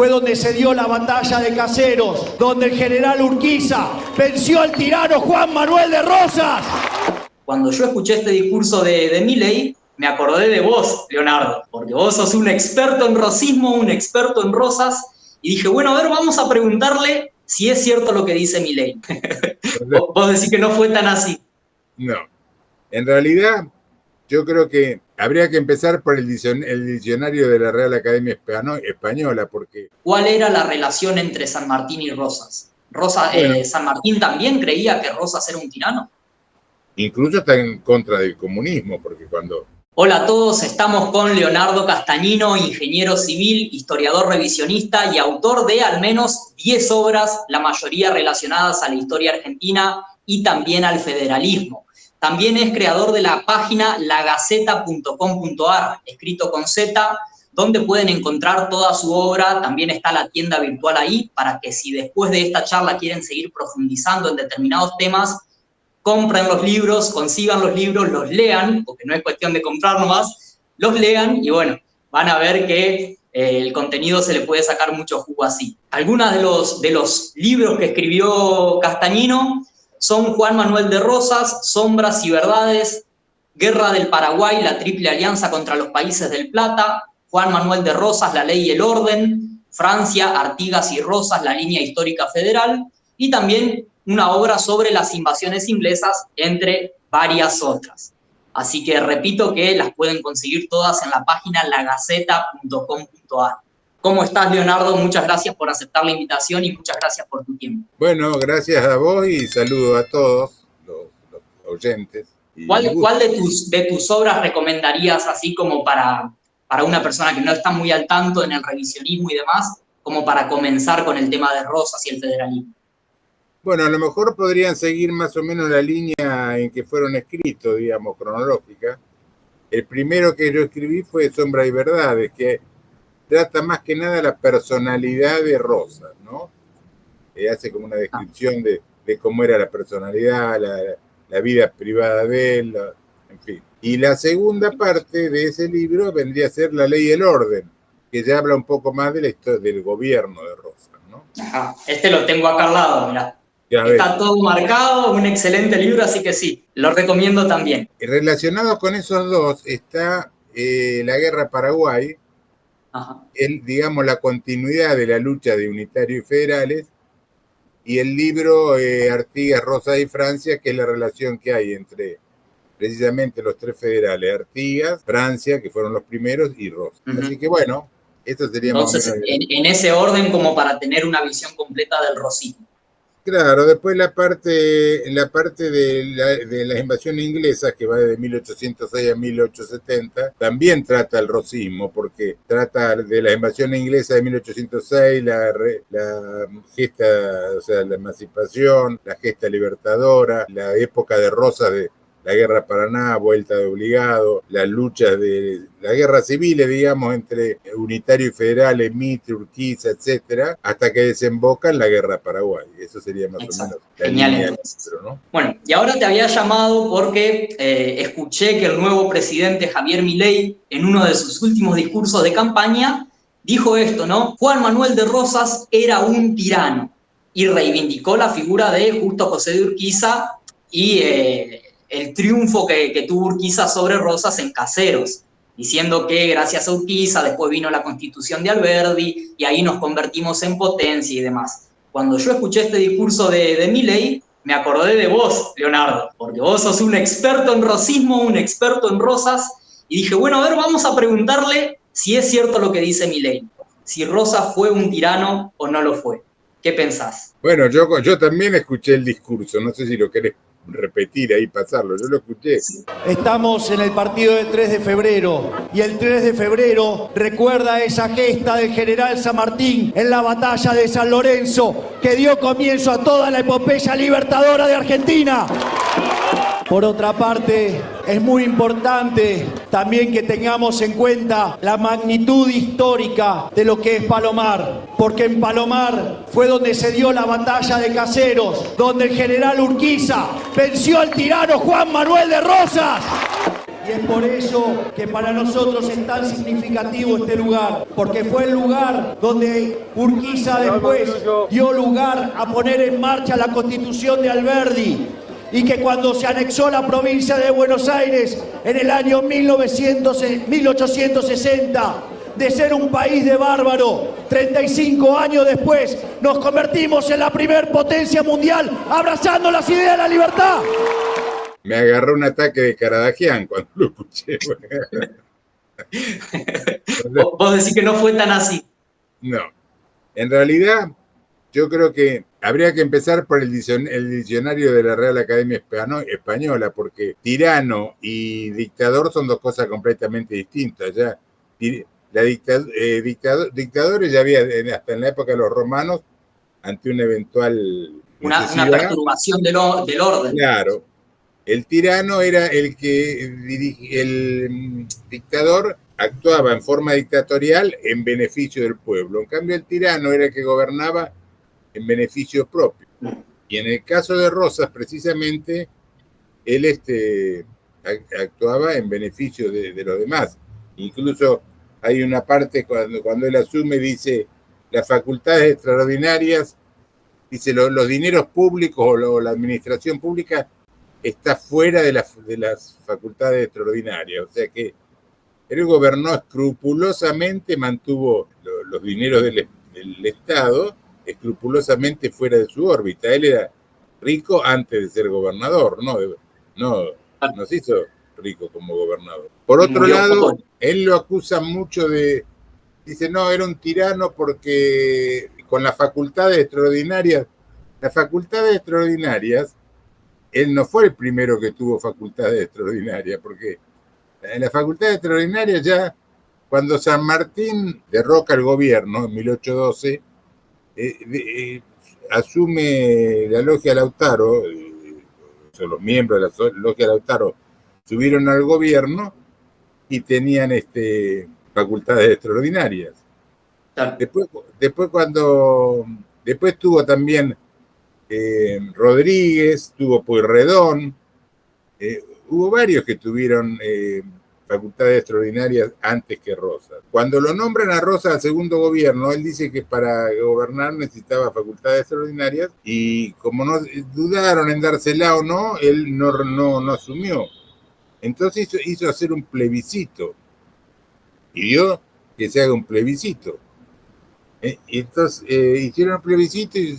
fue donde se dio la batalla de Caseros, donde el general Urquiza venció al tirano Juan Manuel de Rosas. Cuando yo escuché este discurso de Milei, me acordé de vos, Leonardo, porque vos sos un experto en rosismo, un experto en rosas, y dije, bueno, a ver, vamos a preguntarle si es cierto lo que dice Milei. Vos decís que no fue tan así. No, en realidad yo creo que habría que empezar por el diccionario de la Real Academia Española, porque... ¿Cuál era la relación entre San Martín y Rosas? ¿San Martín también creía que Rosas era un tirano? Incluso está en contra del comunismo, porque cuando... Hola a todos, estamos con Leonardo Castañino, ingeniero civil, historiador revisionista y autor de al menos 10 obras, la mayoría relacionadas a la historia argentina y también al federalismo. También es creador de la página lagaceta.com.ar, escrito con Z, donde pueden encontrar toda su obra. También está la tienda virtual ahí, para que si después de esta charla quieren seguir profundizando en determinados temas, compren los libros, consigan los libros, los lean, porque no es cuestión de comprar nomás, los lean y bueno, van a ver que el contenido se le puede sacar mucho jugo así. Algunos de los libros que escribió Castañino son Juan Manuel de Rosas, Sombras y Verdades, Guerra del Paraguay, la Triple Alianza contra los Países del Plata, Juan Manuel de Rosas, La Ley y el Orden, Francia, Artigas y Rosas, la Línea Histórica Federal, y también una obra sobre las invasiones inglesas, entre varias otras. Así que repito que las pueden conseguir todas en la página lagaceta.com.ar. ¿Cómo estás, Leonardo? Muchas gracias por aceptar la invitación y muchas gracias por tu tiempo. Bueno, gracias a vos y saludo a todos los oyentes. ¿Cuál de tus obras recomendarías así como para una persona que no está muy al tanto en el revisionismo y demás, como para comenzar con el tema de Rosas y el federalismo? Bueno, a lo mejor podrían seguir más o menos la línea en que fueron escritos, digamos, cronológica. El primero que yo escribí fue Sombras y Verdades, que trata más que nada la personalidad de Rosas, ¿no? Hace como una descripción de cómo era la personalidad, la vida privada de él, en fin. Y la segunda parte de ese libro vendría a ser La Ley y el Orden, que ya habla un poco más de la historia del gobierno de Rosas, ¿no? Ajá, este lo tengo acá al lado, mirá. Está todo marcado, un excelente libro, así que sí, lo recomiendo también. Relacionado con esos dos está la Guerra Paraguay, digamos la continuidad de la lucha de unitarios y federales, y el libro Artigas, Rosas y Francia, que es la relación que hay entre precisamente los tres federales, Artigas, Francia, que fueron los primeros, y Rosas. Así que bueno, esto sería entonces, más o menos... en ese orden como para tener una visión completa del rosismo. Claro, después la parte de las invasiones inglesas, que va desde 1806 a 1870, también trata el rosismo, porque trata de las invasiones inglesas de 1806, la gesta, o sea, la emancipación, la gesta libertadora, la época de Rosas de la guerra Paraná, vuelta de obligado, las luchas de la guerra civil, digamos, entre unitario y federales, Mitre, Urquiza, etcétera, hasta que desemboca en la guerra Paraguay. Eso sería más o menos la genial, línea del libro, ¿no? Bueno, y ahora te había llamado porque escuché que el nuevo presidente Javier Milei, en uno de sus últimos discursos de campaña, dijo esto, ¿no? Juan Manuel de Rosas era un tirano, y reivindicó la figura de Justo José de Urquiza y el triunfo que tuvo Urquiza sobre Rosas en Caseros, diciendo que gracias a Urquiza después vino la Constitución de Alberdi y ahí nos convertimos en potencia y demás. Cuando yo escuché este discurso de Milei, me acordé de vos, Leonardo, porque vos sos un experto en rosismo, un experto en Rosas, y dije, bueno, a ver, vamos a preguntarle si es cierto lo que dice Milei, si Rosas fue un tirano o no lo fue. ¿Qué pensás? Bueno, yo también escuché el discurso, no sé si lo querés repetir ahí, pasarlo, yo lo escuché. Estamos en el partido del 3 de febrero y el 3 de febrero recuerda esa gesta del general San Martín en la batalla de San Lorenzo que dio comienzo a toda la epopeya libertadora de Argentina. Por otra parte, es muy importante también que tengamos en cuenta la magnitud histórica de lo que es Palomar, porque en Palomar fue donde se dio la batalla de Caseros, donde el general Urquiza venció al tirano Juan Manuel de Rosas. Y Y es por eso que para nosotros es tan significativo este lugar, porque fue el lugar donde Urquiza después dio lugar a poner en marcha la Constitución de Alberdi, y que cuando se anexó la provincia de Buenos Aires en el año 1860, de ser un país de bárbaro, 35 años después nos convertimos en la primer potencia mundial, abrazando las ideas de la libertad. Me agarró un ataque de Caradagian cuando lo escuché. Vos decís que no fue tan así. No, en realidad yo creo que habría que empezar por el diccionario de la Real Academia Española, porque tirano y dictador son dos cosas completamente distintas. Ya dictadores ya había hasta en la época de los romanos, ante una eventual una perturbación del orden. Claro, el tirano era el que el dictador actuaba en forma dictatorial en beneficio del pueblo. En cambio, el tirano era el que gobernaba en beneficio propio. Y en el caso de Rosas, precisamente, él actuaba en beneficio de los demás. Incluso hay una parte cuando él asume, dice, las facultades extraordinarias, dice, los dineros públicos o la administración pública está fuera de las facultades extraordinarias. O sea que él gobernó escrupulosamente, mantuvo los dineros del Estado escrupulosamente fuera de su órbita. Él era rico antes de ser gobernador, no se hizo rico como gobernador. Por otro lado, él lo acusa mucho dice, no, era un tirano porque con las facultades extraordinarias, él no fue el primero que tuvo facultades extraordinarias, porque en las facultades extraordinarias ya, cuando San Martín derroca el gobierno en 1812, asume la Logia Lautaro, los miembros de la Logia Lautaro subieron al gobierno y tenían facultades extraordinarias. Claro. Después tuvo también Rodríguez, tuvo Pueyrredón, hubo varios que tuvieron facultades extraordinarias antes que Rosas. Cuando lo nombran a Rosas al segundo gobierno, él dice que para gobernar necesitaba facultades extraordinarias y como no dudaron en dársela o no, él no asumió. Entonces hizo hacer un plebiscito, pidió que se haga un plebiscito. Entonces hicieron un plebiscito y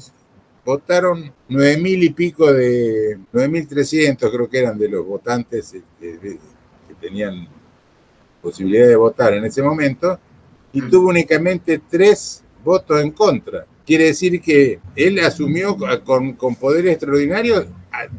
votaron 9.000 y pico 9.300 creo que eran de los votantes que tenían posibilidad de votar en ese momento, y tuvo únicamente 3 votos en contra. Quiere decir que él asumió con poderes extraordinarios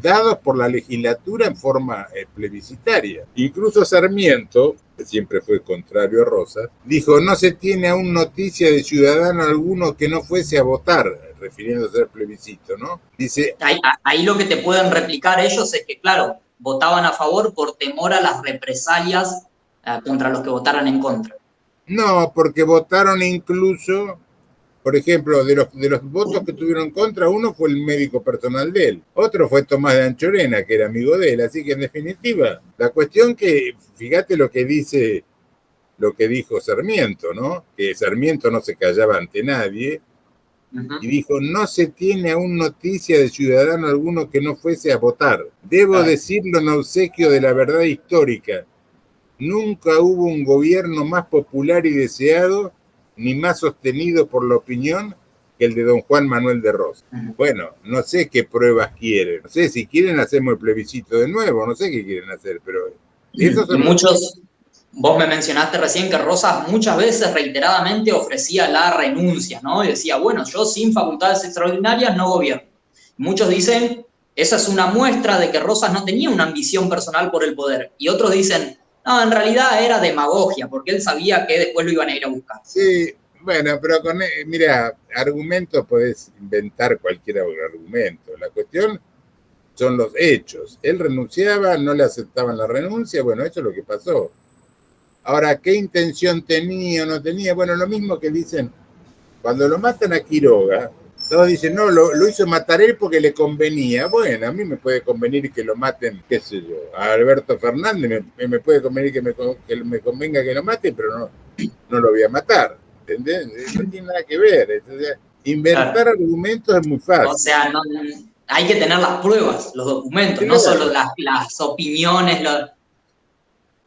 dados por la legislatura en forma plebiscitaria. Incluso Sarmiento, que siempre fue contrario a Rosas, dijo, no se tiene aún noticia de ciudadano alguno que no fuese a votar, refiriéndose al plebiscito, ¿no? Dice... Ahí lo que te pueden replicar ellos es que, claro, votaban a favor por temor a las represalias contra los que votaran en contra. No, porque votaron incluso, por ejemplo, de los votos que tuvieron en contra, uno fue el médico personal de él, otro fue Tomás de Anchorena, que era amigo de él, así que en definitiva, la cuestión que, fíjate lo que dijo Sarmiento, ¿no? Que Sarmiento no se callaba ante nadie, y dijo, no se tiene aún noticia de ciudadano alguno que no fuese a votar. Debo decirlo en obsequio de la verdad histórica. Nunca hubo un gobierno más popular y deseado, ni más sostenido por la opinión, que el de don Juan Manuel de Rosas. Bueno, no sé qué pruebas quieren. No sé, si quieren hacemos el plebiscito de nuevo, no sé qué quieren hacer, pero... Esos son Vos me mencionaste recién que Rosas muchas veces reiteradamente ofrecía la renuncia, ¿no? Y decía, bueno, yo sin facultades extraordinarias no gobierno. Muchos dicen, esa es una muestra de que Rosas no tenía una ambición personal por el poder. Y otros dicen, no, en realidad era demagogia, porque él sabía que después lo iban a ir a buscar. Sí, bueno, pero mira, argumentos podés inventar cualquier argumento. La cuestión son los hechos. Él renunciaba, no le aceptaban la renuncia, bueno, eso es lo que pasó. Ahora, ¿qué intención tenía o no tenía? Bueno, lo mismo que dicen, cuando lo matan a Quiroga, Todos dicen, no, lo hizo matar él porque le convenía. Bueno, a mí me puede convenir que lo maten, qué sé yo, a Alberto Fernández me puede convenir que me convenga que lo maten, pero no lo voy a matar, ¿entendés? No tiene nada que ver. Entonces, inventar argumentos es muy fácil. O sea, hay que tener las pruebas, los documentos, no solo las opiniones.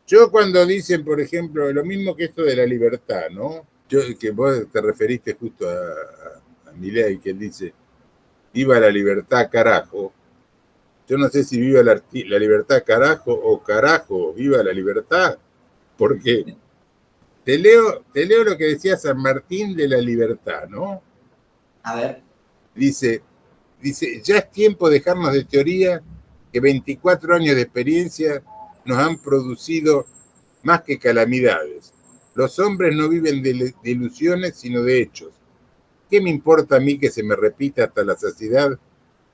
Yo cuando dicen, por ejemplo, lo mismo que esto de la libertad, ¿no? Que vos te referiste justo a Milei, que él dice, viva la libertad, carajo. Yo no sé si viva la libertad, carajo, o carajo, viva la libertad, porque te leo lo que decía San Martín de la libertad, ¿no? A ver. Dice, ya es tiempo de dejarnos de teoría que 24 años de experiencia nos han producido más que calamidades. Los hombres no viven de ilusiones, sino de hechos. ¿Qué me importa a mí que se me repita hasta la saciedad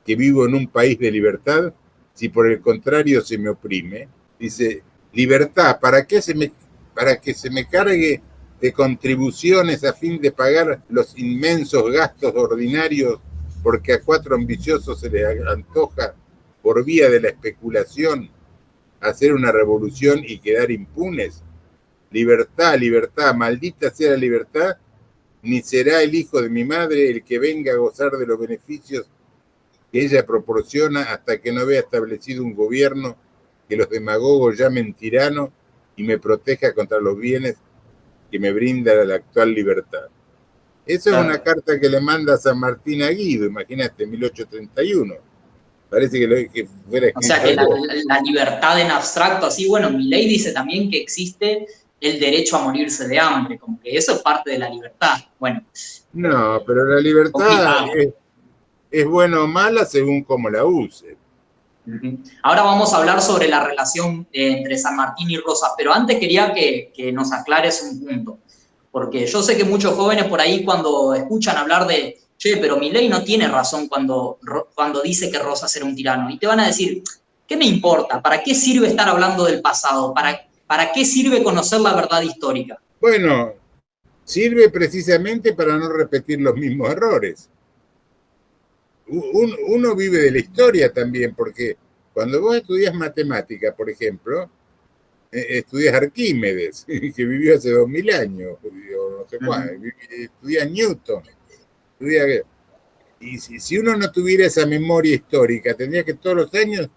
que vivo en un país de libertad, si por el contrario se me oprime? Dice, libertad, ¿para que se me cargue de contribuciones a fin de pagar los inmensos gastos ordinarios porque a 4 ambiciosos se les antoja, por vía de la especulación, hacer una revolución y quedar impunes? Libertad, libertad, maldita sea la libertad, ni será el hijo de mi madre el que venga a gozar de los beneficios que ella proporciona hasta que no vea establecido un gobierno que los demagogos llamen tirano y me proteja contra los bienes que me brinda la actual libertad. Esa es una carta que le manda San Martín a Guido, imagínate, 1831. Parece que fuera escrito. O sea, que la libertad en abstracto, así, bueno, Milei dice también que existe el derecho a morirse de hambre, como que eso es parte de la libertad. Bueno. No, pero la libertad es buena o mala según cómo la use. Ahora vamos a hablar sobre la relación entre San Martín y Rosas, pero antes quería que nos aclares un punto, porque yo sé que muchos jóvenes por ahí cuando escuchan hablar de, che, pero Milei no tiene razón cuando dice que Rosas era un tirano, y te van a decir, ¿qué me importa? ¿Para qué sirve estar hablando del pasado? ¿Para qué sirve conocer la verdad histórica? Bueno, sirve precisamente para no repetir los mismos errores. Uno vive de la historia también, porque cuando vos estudias matemática, por ejemplo, estudias Arquímedes, que vivió hace 2000 años, o no sé cuál, estudias Newton, y si uno no tuviera esa memoria histórica, tendría que todos los años,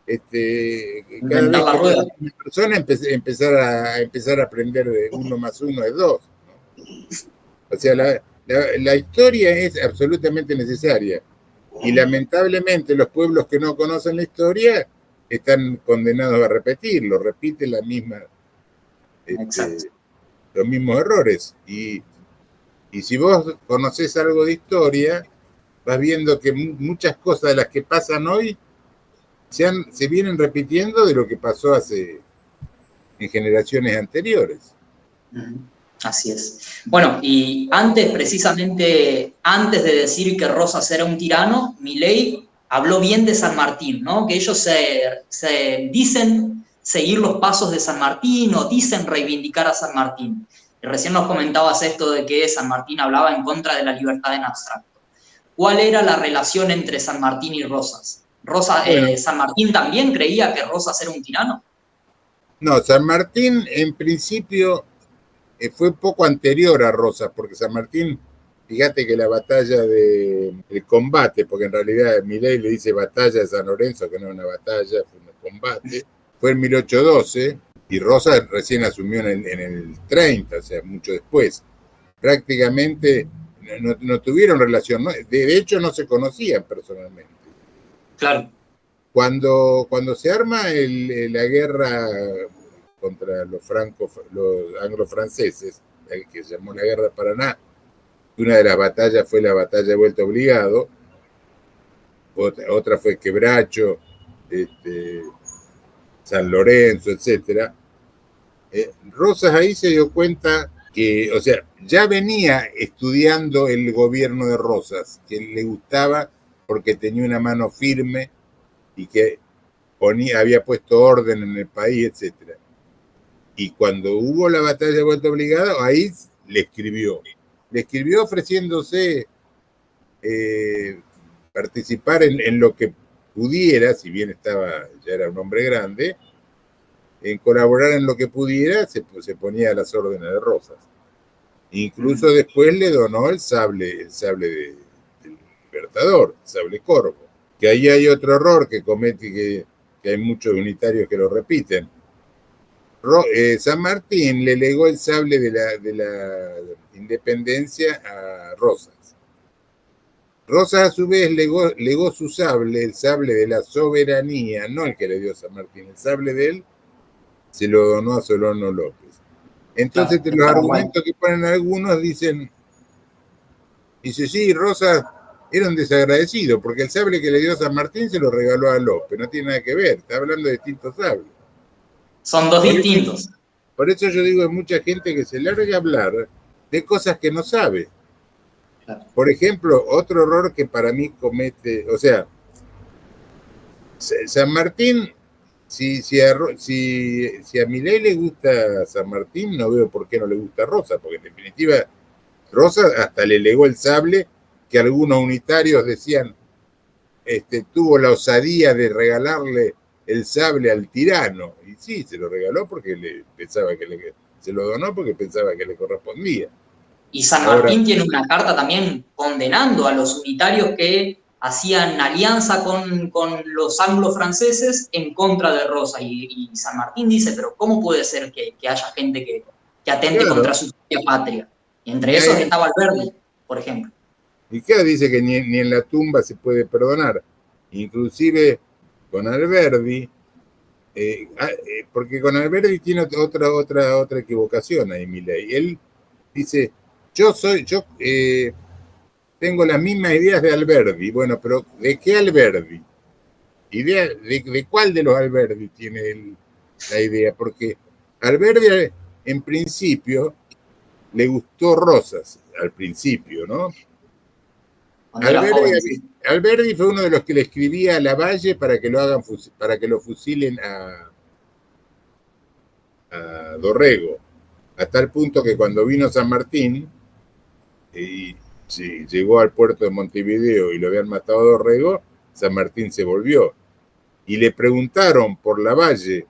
cada vez que una persona empezar a aprender de 1 más 1 es 2, ¿no? O sea, la historia es absolutamente necesaria. Y lamentablemente los pueblos que no conocen la historia están condenados a repetirlo, repiten los mismos errores. Y si vos conocés algo de historia, vas viendo que muchas cosas de las que pasan hoy se vienen repitiendo de lo que pasó en generaciones anteriores. Así es. Bueno, y precisamente antes de decir que Rosas era un tirano, Milei habló bien de San Martín, ¿no? Que ellos se dicen seguir los pasos de San Martín o dicen reivindicar a San Martín. Y recién nos comentabas esto de que San Martín hablaba en contra de la libertad en abstracto. ¿Cuál era la relación entre San Martín y Rosas? ¿San Martín también creía que Rosas era un tirano? No, San Martín en principio fue poco anterior a Rosas, porque San Martín, fíjate que la batalla del combate, porque en realidad Milei le dice batalla de San Lorenzo, que no es una batalla, fue un combate, fue en 1812, y Rosas recién asumió en el 30, o sea, mucho después. Prácticamente no tuvieron relación, ¿no? De hecho no se conocían personalmente. Claro. Cuando se arma la guerra contra los anglo-franceses, que se llamó la Guerra de Paraná, una de las batallas fue la batalla de Vuelta Obligado, otra fue Quebracho, San Lorenzo, etc. Rosas ahí se dio cuenta que, o sea, ya venía estudiando el gobierno de Rosas, que le gustaba porque tenía una mano firme y que había puesto orden en el país, etc. Y cuando hubo la batalla de Vuelta Obligado, ahí le escribió ofreciéndose participar en lo que pudiera, si bien ya era un hombre grande, en colaborar en lo que pudiera, se ponía a las órdenes de Rosas. Incluso después le donó el sable del Libertador, el sable Corvo. Que ahí hay otro error que comete, que hay muchos unitarios que lo repiten. San Martín le legó el sable de la independencia a Rosas. Rosas a su vez legó su sable, el sable de la soberanía, no el que le dio San Martín, el sable de él se lo donó a Solano López. Entonces los argumentos que ponen algunos dice, sí, Rosas era un desagradecido, porque el sable que le dio San Martín se lo regaló a López, no tiene nada que ver, está hablando de distintos sables. Son dos distintos. Por eso yo digo, hay mucha gente que se larga a hablar de cosas que no sabe. Claro. Por ejemplo, otro error que para mí comete, o sea, San Martín, si a Milei le gusta San Martín, no veo por qué no le gusta Rosa, porque en definitiva Rosa hasta le legó el sable que algunos unitarios decían, tuvo la osadía de regalarle el sable al tirano. Y sí, se lo regaló porque se lo donó porque pensaba que le correspondía. Y San Martín tiene una carta también condenando a los unitarios que hacían alianza con los anglo-franceses en contra de Rosa. Y San Martín dice, pero ¿cómo puede ser que haya gente que atente contra su propia patria? Y entre esos estaba Alberdi, por ejemplo. Y claro, dice que ni en la tumba se puede perdonar. Inclusive con Alberdi, porque con Alberdi tiene otra equivocación ahí, Milei. Él dice, yo tengo las mismas ideas de Alberdi. Bueno, pero ¿de qué Alberdi? ¿De cuál de los Alberdi tiene la idea? Porque Alberdi en principio le gustó Rosas, al principio, ¿no? Alberdi fue uno de los que le escribía a Lavalle para que lo fusilen a Dorrego, a tal punto que cuando vino San Martín y llegó al puerto de Montevideo y lo habían matado a Dorrego, San Martín se volvió y le preguntaron por Lavalle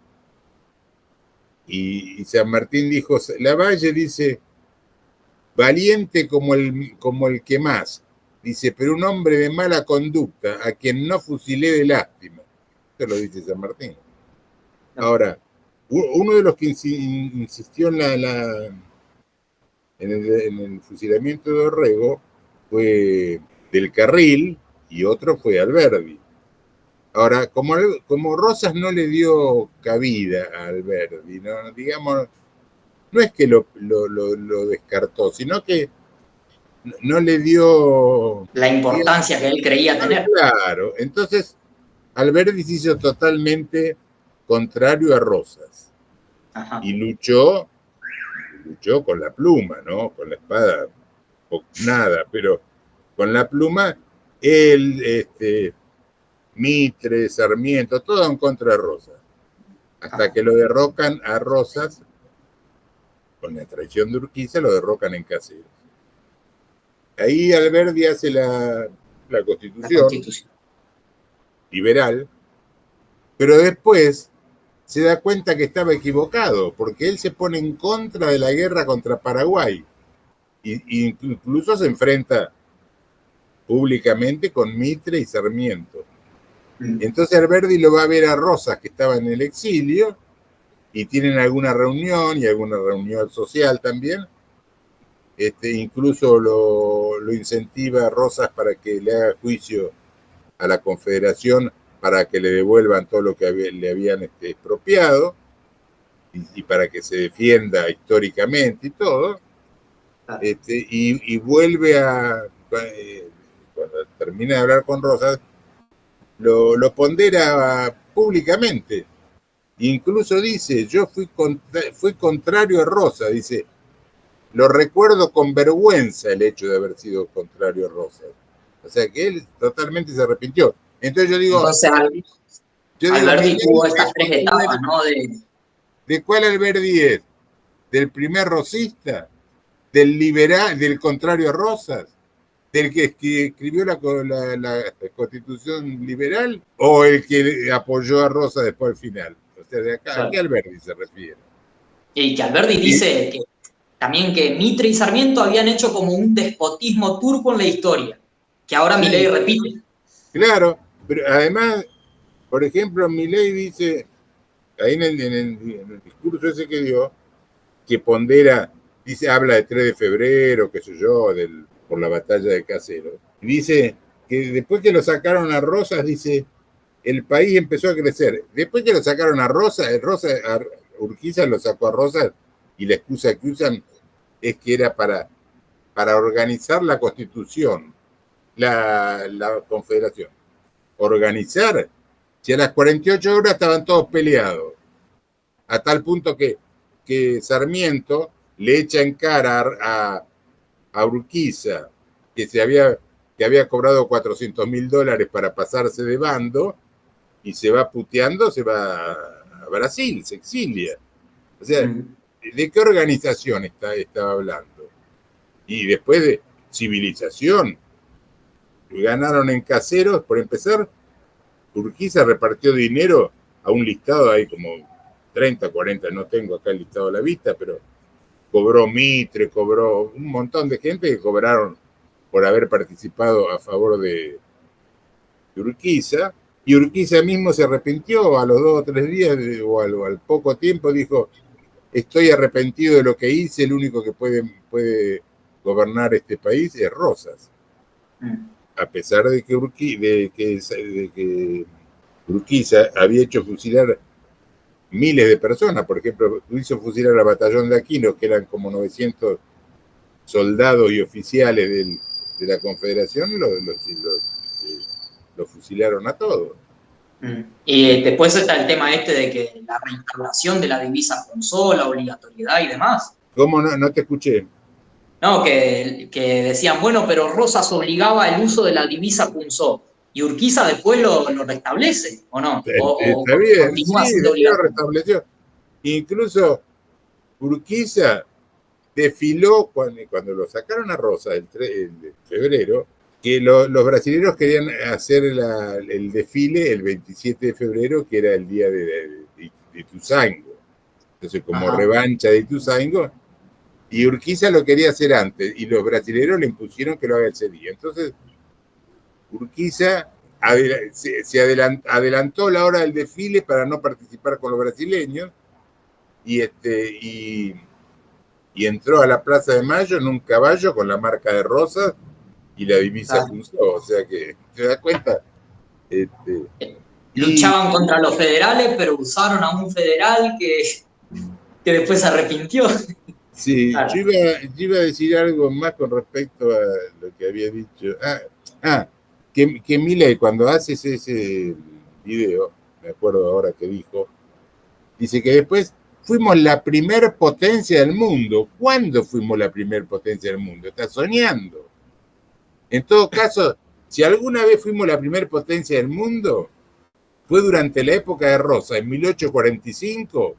y San Martín dijo, Lavalle dice, valiente como el que más. Dice, pero un hombre de mala conducta, a quien no fusilé de lástima. Esto lo dice San Martín. Ahora, uno de los que insistió en el fusilamiento de Dorrego fue Del Carril y otro fue Alberdi. Ahora, como Rosas no le dio cabida a Alberdi, ¿no? Digamos, no es que lo descartó, sino que no le dio la importancia que él creía tener. Claro, entonces Alberdi se hizo totalmente contrario a Rosas. Ajá. Y luchó con la pluma, ¿no? Con la espada, nada, pero con la pluma, él, Mitre, Sarmiento, todo en contra de Rosas. Hasta que lo derrocan a Rosas, con la traición de Urquiza, lo derrocan en Caseros. Ahí Alberdi hace la constitución liberal, pero después se da cuenta que estaba equivocado, porque él se pone en contra de la guerra contra Paraguay, y incluso se enfrenta públicamente con Mitre y Sarmiento. Entonces Alberdi lo va a ver a Rosas, que estaba en el exilio, y tienen alguna reunión, y alguna reunión social también. Incluso lo incentiva a Rosas para que le haga juicio a la Confederación para que le devuelvan todo lo que le habían expropiado y para que se defienda históricamente y todo. Y vuelve cuando termina de hablar con Rosas, lo pondera públicamente. Incluso dice, yo fui contrario a Rosas, dice, lo recuerdo con vergüenza el hecho de haber sido contrario a Rosas. O sea que él totalmente se arrepintió. Entonces yo digo... Alberdi tuvo estas tres etapas, ¿no? ¿De cuál Alberdi es? ¿Del primer rosista? ¿Del liberal, del contrario a Rosas? ¿Del que escribió la Constitución liberal o el que apoyó a Rosas después al final? O sea, de acá, ¿a qué Alberdi se refiere? Y que Alberdi dice que también que Mitre y Sarmiento habían hecho como un despotismo turco en la historia, que ahora Sí. Milei repite. Claro, pero además, por ejemplo, Milei dice, ahí en el discurso ese que dio, que pondera, dice, habla de 3 de febrero, qué sé yo, por la batalla de Caseros. Y dice que después que lo sacaron a Rosas, dice, el país empezó a crecer. Después que lo sacaron a Rosas, Urquiza lo sacó a Rosas, y la excusa que usan es que era para organizar la Constitución, la Confederación. Organizar, si a las 48 horas estaban todos peleados, a tal punto que Sarmiento le echa en cara a Urquiza que había cobrado $400.000 para pasarse de bando, y se va puteando, se va a Brasil, se exilia. O sea, ¿de qué organización estaba hablando? Y después de civilización, ganaron en Caseros. Por empezar, Urquiza repartió dinero a un listado, hay como 30, 40, no tengo acá el listado a la vista, pero cobró Mitre, cobró un montón de gente que cobraron por haber participado a favor de Urquiza, y Urquiza mismo se arrepintió a los 2 o 3 días, o al poco tiempo dijo, estoy arrepentido de lo que hice, el único que puede gobernar este país es Rosas. A pesar de que Urquiza había hecho fusilar miles de personas. Por ejemplo, hizo fusilar al batallón de Aquino, que eran como 900 soldados y oficiales de la Confederación, lo fusilaron a todos. Y después está el tema de que la reinstauración de la divisa Punzó, la obligatoriedad y demás. ¿Cómo no te escuché? No, que decían, bueno, pero Rosas obligaba el uso de la divisa Punzó, y Urquiza después lo restablece, ¿o no? Está bien, Continúa sí, siendo después lo obligatorio. restableció. Incluso Urquiza desfiló cuando lo sacaron a Rosas el 3 de febrero, que los brasileños querían hacer el desfile el 27 de febrero, que era el día de Ituzaingó. Entonces, como revancha de Ituzaingó, y Urquiza lo quería hacer antes, y los brasileños le impusieron que lo haga ese día. Entonces, Urquiza se adelantó la hora del desfile para no participar con los brasileños, y entró a la Plaza de Mayo en un caballo con la marca de Rosas y la divisa Punzó. O sea que, ¿te das cuenta? Luchaban contra los federales, pero usaron a un federal que después se arrepintió. Sí, claro. yo iba a decir algo más con respecto a lo que había dicho. Que Milei, cuando haces ese video, me acuerdo ahora que dice que después fuimos la primer potencia del mundo. ¿Cuándo fuimos la primer potencia del mundo? Estás soñando. En todo caso, si alguna vez fuimos la primer potencia del mundo, fue durante la época de Rosa, en 1845,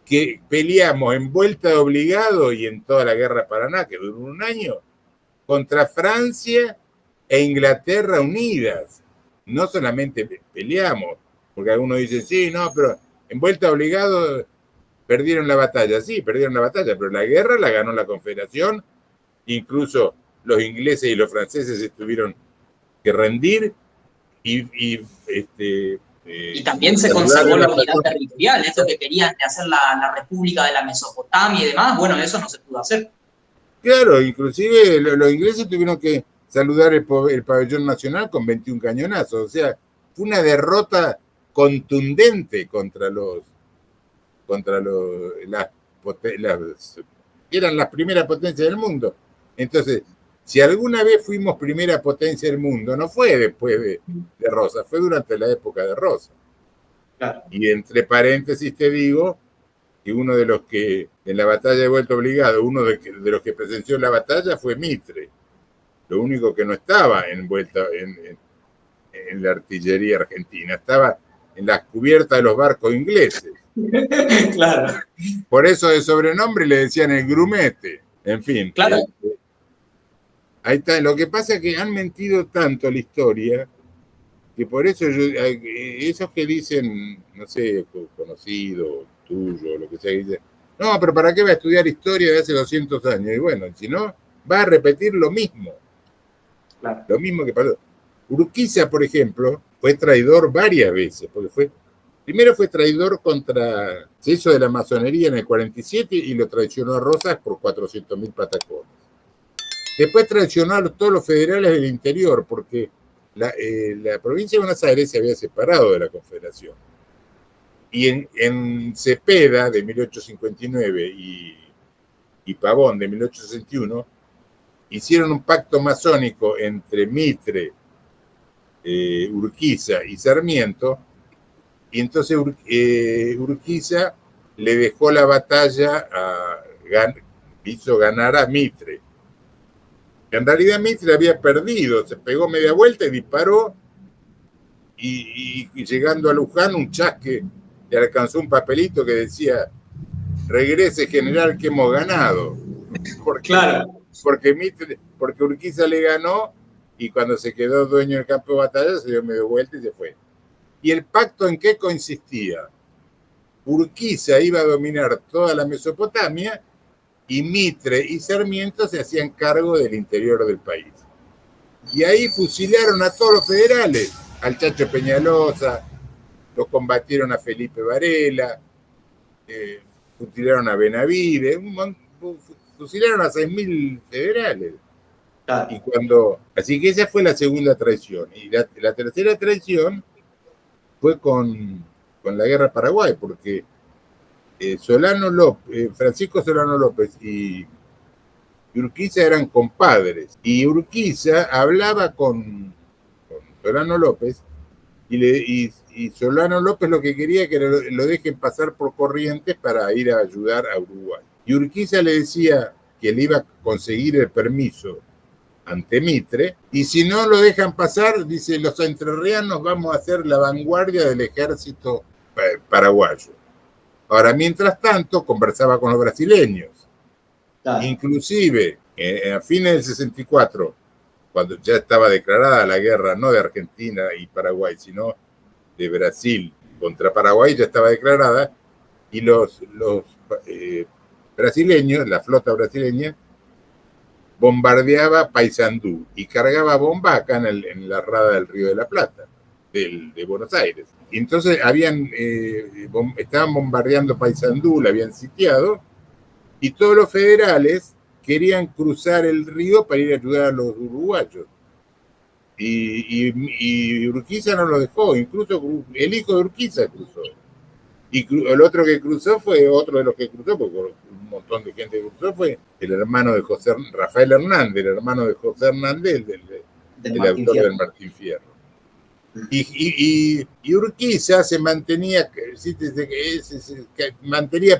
que peleamos en vuelta de obligado y en toda la guerra de Paraná, que duró 1 año, contra Francia e Inglaterra unidas. No solamente peleamos, porque algunos dicen, sí, no, pero en vuelta de obligado perdieron la batalla. Sí, perdieron la batalla, pero la guerra la ganó la Confederación. Incluso los ingleses y los franceses se tuvieron que rendir, y también se conservó la unidad territorial, eso que querían de hacer la República de la Mesopotamia y demás, bueno, eso no se pudo hacer. Claro, inclusive los ingleses tuvieron que saludar el pabellón nacional con 21 cañonazos, o sea, fue una derrota contundente contra eran las primeras potencias del mundo. Entonces, si alguna vez fuimos primera potencia del mundo, no fue después de Rosa, fue durante la época de Rosa. Claro. Y entre paréntesis te digo que uno de los que en la batalla de vuelta obligado, uno de los que presenció la batalla fue Mitre. Lo único que no estaba en la artillería argentina, estaba en las cubiertas de los barcos ingleses. Claro. Por eso de sobrenombre le decían el grumete. En fin. Claro. Ahí está. Lo que pasa es que han mentido tanto la historia que por eso esos que dicen, no sé, conocido, tuyo, lo que sea, dicen, no, pero ¿para qué va a estudiar historia de hace 200 años? Y bueno, si no, va a repetir lo mismo. Claro. Lo mismo que pasó. Urquiza, por ejemplo, fue traidor varias veces, porque primero fue traidor se hizo de la masonería en el 47 y lo traicionó a Rosas por 400.000 patacones. Después traicionó a todos los federales del interior, porque la provincia de Buenos Aires se había separado de la Confederación. Y en Cepeda, de 1859, y Pavón, de 1861, hicieron un pacto masónico entre Mitre, Urquiza y Sarmiento, y entonces Urquiza le dejó la batalla, hizo ganar a Mitre. En realidad Mitre había perdido, se pegó media vuelta y disparó, y llegando a Luján, un chasque le alcanzó un papelito que decía: regrese general que hemos ganado. Porque Urquiza le ganó, y cuando se quedó dueño del campo de batalla se dio medio vuelta y se fue. ¿Y el pacto en qué consistía? Urquiza iba a dominar toda la Mesopotamia y Mitre y Sarmiento se hacían cargo del interior del país. Y ahí fusilaron a todos los federales, al Chacho Peñalosa, los combatieron a Felipe Varela, fusilaron a Benavides, fusilaron a 6.000 federales. Claro. Así que esa fue la segunda traición. Y la tercera traición fue con la Guerra Paraguay, porque Francisco Solano López y Urquiza eran compadres. Y Urquiza hablaba con Solano López, y Solano López lo que quería es que lo dejen pasar por Corrientes para ir a ayudar a Uruguay. Y Urquiza le decía que le iba a conseguir el permiso ante Mitre, y si no lo dejan pasar, dice, los entrerrianos vamos a ser la vanguardia del ejército paraguayo. Ahora, mientras tanto, conversaba con los brasileños. Claro. Inclusive, a fines del 64, cuando ya estaba declarada la guerra, no de Argentina y Paraguay, sino de Brasil contra Paraguay, ya estaba declarada, y los brasileños, la flota brasileña, bombardeaba Paysandú y cargaba bombas acá en la rada del Río de la Plata, de Buenos Aires. Y entonces estaban bombardeando Paysandú, la habían sitiado, y todos los federales querían cruzar el río para ir a ayudar a los uruguayos. Y Urquiza no lo dejó, incluso el hijo de Urquiza cruzó. Y el otro que cruzó fue otro de los que cruzó, porque un montón de gente que cruzó, fue el hermano de Rafael Hernández, el hermano de José Hernández, del autor del Martín Fierro. Y Urquiza se mantenía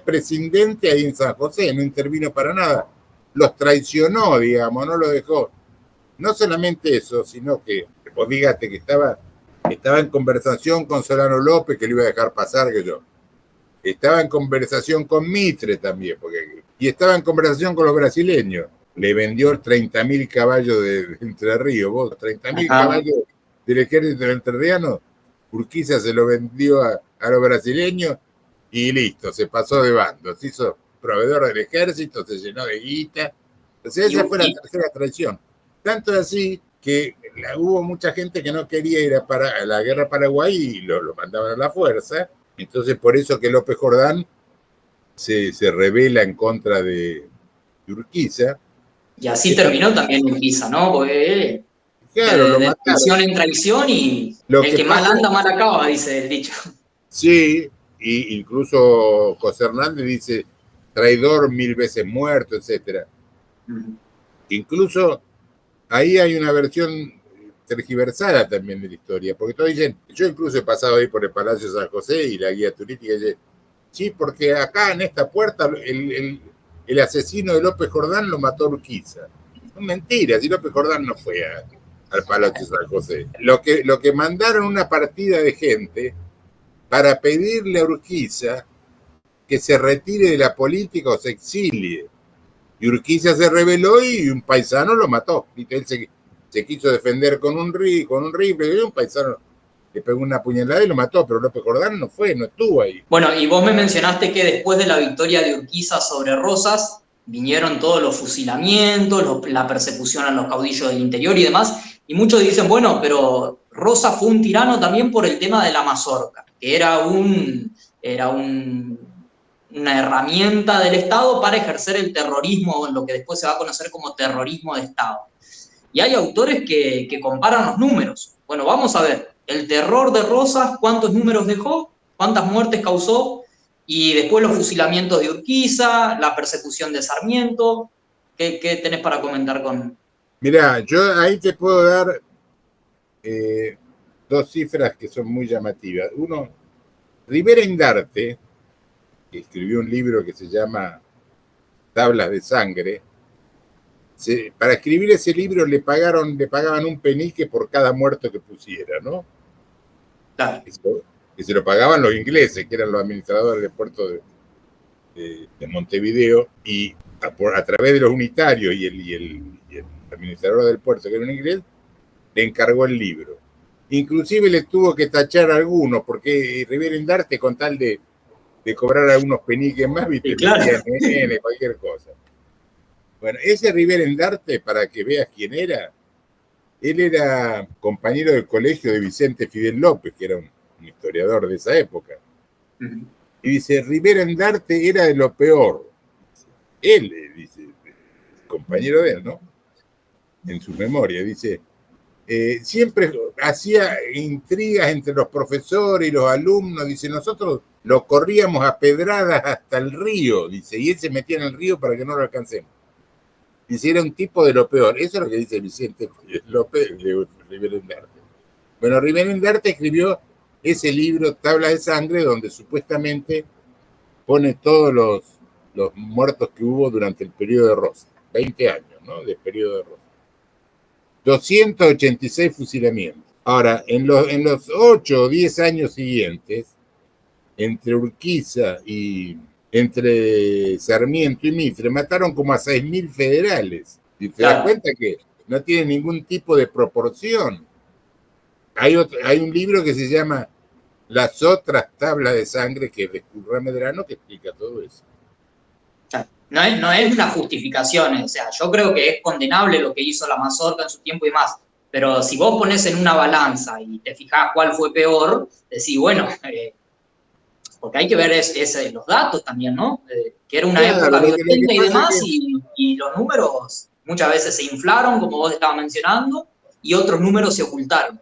presidente ahí en San José, no intervino para nada. Los traicionó, digamos, no lo dejó. No solamente eso, sino que, vos fíjate que estaba en conversación con Solano López, que le iba a dejar pasar, que yo. Estaba en conversación con Mitre también, y estaba en conversación con los brasileños. Le vendió 30.000 caballos de Entre Ríos, vos, 30.000 caballos del ejército entrerriano. Urquiza se lo vendió a los brasileños y listo, se pasó de bando, se hizo proveedor del ejército, se llenó de guita. Entonces esa fue la tercera traición. Tanto así que hubo mucha gente que no quería ir a la guerra Paraguay y lo mandaban a la fuerza. Entonces por eso que López Jordán se rebela en contra de Urquiza. Y así terminó también Urquiza, ¿no? Porque claro, de traición en traición, y el que mal anda, mal acaba, dice el dicho. Sí, y incluso José Hernández dice traidor 1000 veces muerto, etc. Incluso ahí hay una versión tergiversada también de la historia, porque todos dicen, yo incluso he pasado ahí por el Palacio San José y la guía turística dice, sí, porque acá en esta puerta el asesino de López Jordán lo mató Urquiza. Son mentiras, y López Jordán no fue al Palacio San José. Lo que mandaron una partida de gente para pedirle a Urquiza que se retire de la política o se exilie. Y Urquiza se rebeló y un paisano lo mató. Él se quiso defender con un rifle, y un paisano le pegó una puñalada y lo mató, pero López Jordán no estuvo ahí. Bueno, y vos me mencionaste que después de la victoria de Urquiza sobre Rosas, vinieron todos los fusilamientos, la persecución a los caudillos del interior y demás, y muchos dicen, bueno, pero Rosas fue un tirano también por el tema de la mazorca, que era una herramienta del Estado para ejercer el terrorismo, lo que después se va a conocer como terrorismo de Estado. Y hay autores que comparan los números. Bueno, vamos a ver, el terror de Rosas, ¿cuántos números dejó? ¿Cuántas muertes causó? Y después los fusilamientos de Urquiza, la persecución de Sarmiento. ¿Qué tenés para comentar con...? Mirá, yo ahí te puedo dar dos cifras que son muy llamativas. Uno, Rivera Indarte, que escribió un libro que se llama Tablas de Sangre, para escribir ese libro le pagaban un penique por cada muerto que pusiera, ¿no? Claro. Que se lo pagaban los ingleses, que eran los administradores del puerto de Montevideo, y a través de los unitarios y el administrador del puerto, que era un inglés, le encargó el libro. Inclusive le tuvo que tachar a algunos, porque Rivera Indarte, con tal de cobrar algunos peniques más, viste, claro, cualquier cosa. Bueno, ese Rivera Indarte, para que veas quién era, él era compañero del colegio de Vicente Fidel López, que era un historiador de esa época. Y dice, Rivera Indarte era de lo peor. Él, dice, compañero de él, ¿no? En su memoria, dice, siempre hacía intrigas entre los profesores y los alumnos, dice, nosotros lo corríamos a pedradas hasta el río, dice, y él se metía en el río para que no lo alcancemos. Dice, era un tipo de lo peor. Eso es lo que dice Vicente López de Rivera Indarte. Bueno, Rivera Indarte escribió ese libro, Tabla de Sangre, donde supuestamente pone todos los muertos que hubo durante el periodo de Rosas. 20 años, ¿no? Del periodo de Rosas. 286 fusilamientos. Ahora, en los 8 o 10 años siguientes, entre Urquiza y entre Sarmiento y Mitre, mataron como a 6.000 federales. Y te das cuenta que no tiene ningún tipo de proporción. Hay un libro que se llama Las otras tablas de sangre, que es de Currá Medrano, que explica todo eso. No es una justificación, o sea, yo creo que es condenable lo que hizo la mazorca en su tiempo y más, pero si vos pones en una balanza y te fijás cuál fue peor, decís, bueno, porque hay que ver los datos también, ¿no? Que era una época violenta y demás, y los números muchas veces se inflaron, como vos estabas mencionando, y otros números se ocultaron.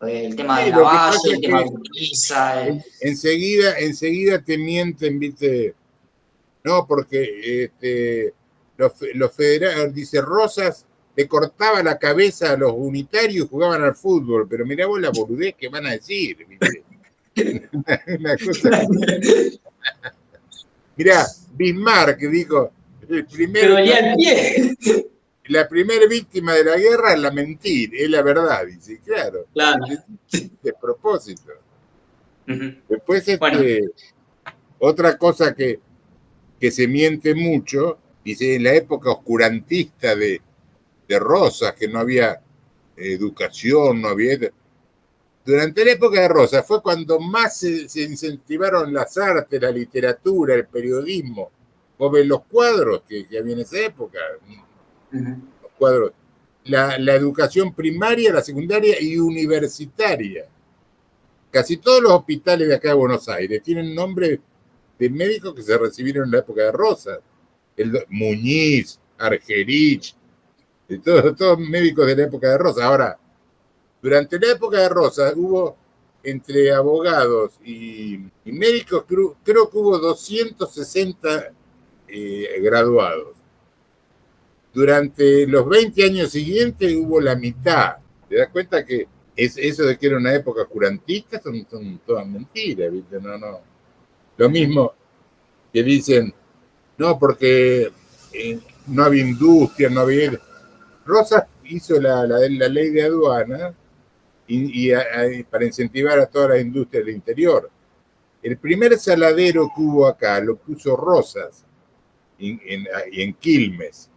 El tema de Lavalle, el tema de Urquiza. Enseguida te mienten, ¿viste? No, porque los federales, dice Rosas, le cortaba la cabeza a los unitarios y jugaban al fútbol, pero mirá vos la boludez que van a decir, ¿viste? Una cosa. Mirá, Bismarck dijo, la primera víctima de la guerra es la mentira, es la verdad, dice, claro. De propósito. Después, otra cosa que se miente mucho, dice, en la época oscurantista de Rosas, que no había educación, no había... Durante la época de Rosas fue cuando más se incentivaron las artes, la literatura, el periodismo. Vos ves los cuadros que había en esa época, los cuadros, la educación primaria, la secundaria y universitaria. Casi todos los hospitales de acá de Buenos Aires tienen nombre de médicos que se recibieron en la época de Rosas. Muñiz, Argerich, todos médicos de la época de Rosas. Ahora, durante la época de Rosas hubo, entre abogados y médicos, creo que hubo 260 graduados. Durante los 20 años siguientes hubo la mitad. ¿Te das cuenta que eso de que era una época oscurantista son todas mentiras, ¿viste? No. Lo mismo que dicen, no, porque no había industria, no había... Rosas hizo la ley de aduana y para incentivar a todas las industrias del interior. El primer saladero que hubo acá lo puso Rosas, y en Quilmes,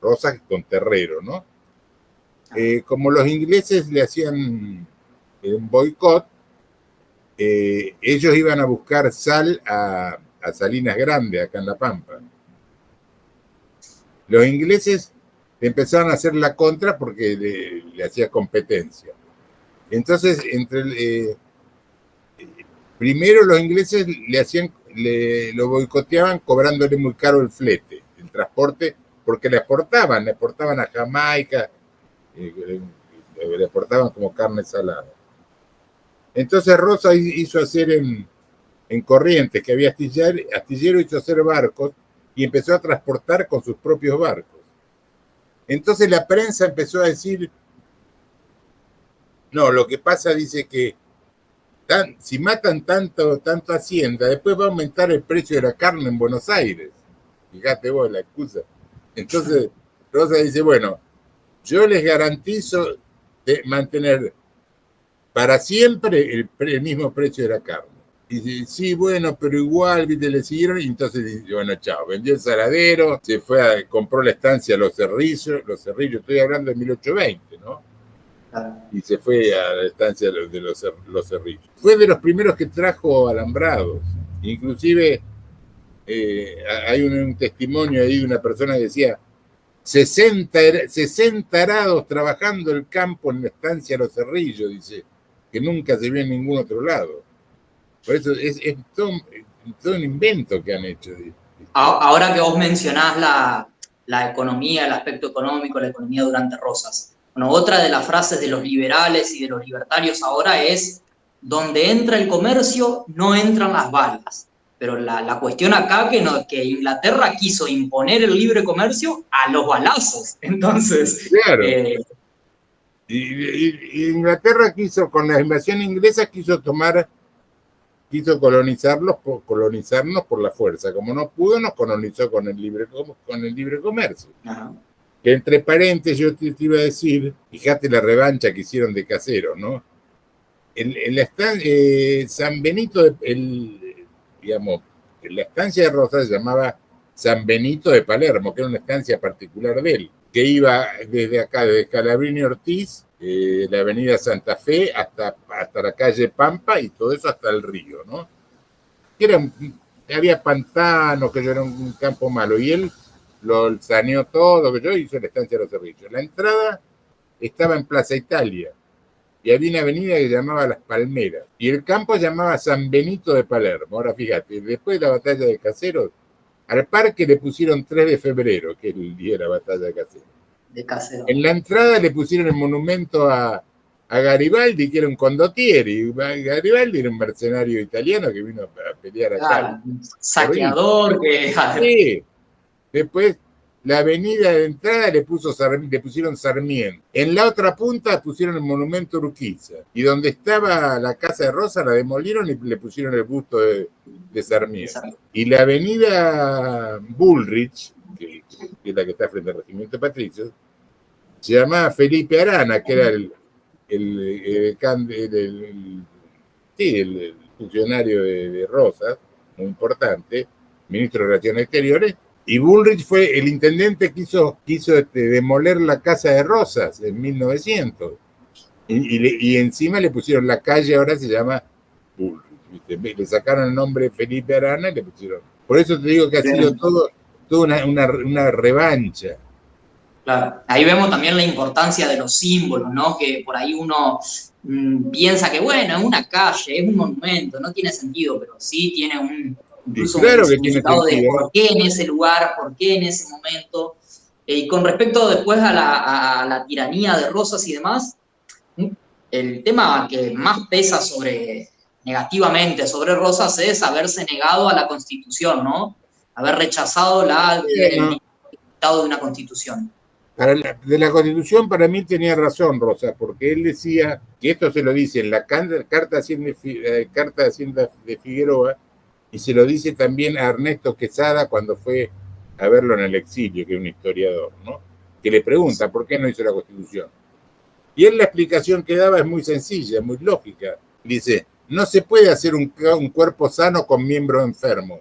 Rosas con Terrero, ¿no? Como los ingleses le hacían un boicot, ellos iban a buscar sal a Salinas Grande, acá en La Pampa. Los ingleses empezaron a hacer la contra porque le hacía competencia. Entonces, primero los ingleses lo boicoteaban cobrándole muy caro el flete, el transporte, porque le exportaban a Jamaica, le exportaban como carne salada. Entonces Rosa hizo hacer en Corrientes, que había astillero, hizo hacer barcos y empezó a transportar con sus propios barcos. Entonces la prensa empezó a decir, no, lo que pasa, dice que si matan tanto Hacienda, después va a aumentar el precio de la carne en Buenos Aires. Fíjate vos la excusa. Entonces Rosa dice, bueno, yo les garantizo de mantener para siempre el mismo precio de la carne. Y dice, sí, bueno, pero igual, ¿viste? Le siguieron, y entonces dice, bueno, chao, vendió el saladero, compró la estancia Los Cerrillos, estoy hablando de 1820, ¿no? Y se fue a la estancia de los Cerrillos. Fue de los primeros que trajo alambrados. Inclusive hay un testimonio ahí de una persona que decía 60 arados trabajando el campo en la estancia Los Cerrillos, dice, que nunca se vio en ningún otro lado. Por eso es todo un invento que han hecho. Ahora que vos mencionás la economía, el aspecto económico, la economía durante Rosas. Bueno, otra de las frases de los liberales y de los libertarios ahora es, donde entra el comercio, no entran las balas. Pero la cuestión acá que Inglaterra quiso imponer el libre comercio a los balazos. Entonces... Claro. Y Inglaterra con la invasión inglesa quiso colonizarnos por la fuerza. Como no pudo, nos colonizó con el libre comercio. Ajá. Que entre paréntesis yo te iba a decir, fíjate la revancha que hicieron de Caseros, ¿no? San Benito, la estancia de Rosas se llamaba San Benito de Palermo, que era una estancia particular de él, que iba desde acá, desde Scalabrini Ortiz, la avenida Santa Fe, hasta la calle Pampa, y todo eso hasta el río, ¿no? Había pantanos, que yo era un campo malo, y él lo saneó todo, que yo hizo la estancia de Los Cerrillos. La entrada estaba en Plaza Italia, y había una avenida que llamaba Las Palmeras, y el campo llamaba San Benito de Palermo. Ahora fíjate, después de la batalla de Caseros, al parque le pusieron 3 de febrero, que es el día de la batalla de Caseros. En la entrada le pusieron el monumento a Garibaldi, que era un condottieri. Garibaldi era un mercenario italiano que vino a pelear acá. Un saqueador que... Sí. Después, la avenida de entrada le pusieron Sarmiento. En la otra punta pusieron el monumento Urquiza. Y donde estaba la casa de Rosa la demolieron y le pusieron el busto de Sarmiento. Y la avenida Bullrich, que es la que está frente al Regimiento de Patricios, se llamaba Felipe Arana, que era el funcionario de Rosas, muy importante, ministro de Relaciones Exteriores. Y Bullrich fue el intendente que quiso demoler la casa de Rosas en 1900. Y encima le pusieron la calle, ahora se llama Bullrich. ¿Viste? Le sacaron el nombre Felipe Arana y le pusieron. Por eso te digo que ha sido todo una revancha. Claro. Ahí vemos también la importancia de los símbolos, ¿no? Que por ahí uno piensa que, bueno, es una calle, es un monumento, no tiene sentido, pero sí tiene incluso claro un significado de por qué en ese lugar, por qué en ese momento. Y con respecto después a la tiranía de Rosas y demás, el tema que más pesa negativamente sobre Rosas es haberse negado a la Constitución, ¿no? Haber rechazado el dictado de una Constitución. De la Constitución, para mí tenía razón Rosas, porque él decía, que esto se lo dice en la Carta de Hacienda de Figueroa, y se lo dice también a Ernesto Quesada cuando fue a verlo en el exilio, que es un historiador, ¿no? Que le pregunta por qué no hizo la Constitución. Y él la explicación que daba es muy sencilla, muy lógica. Dice, no se puede hacer un cuerpo sano con miembros enfermos,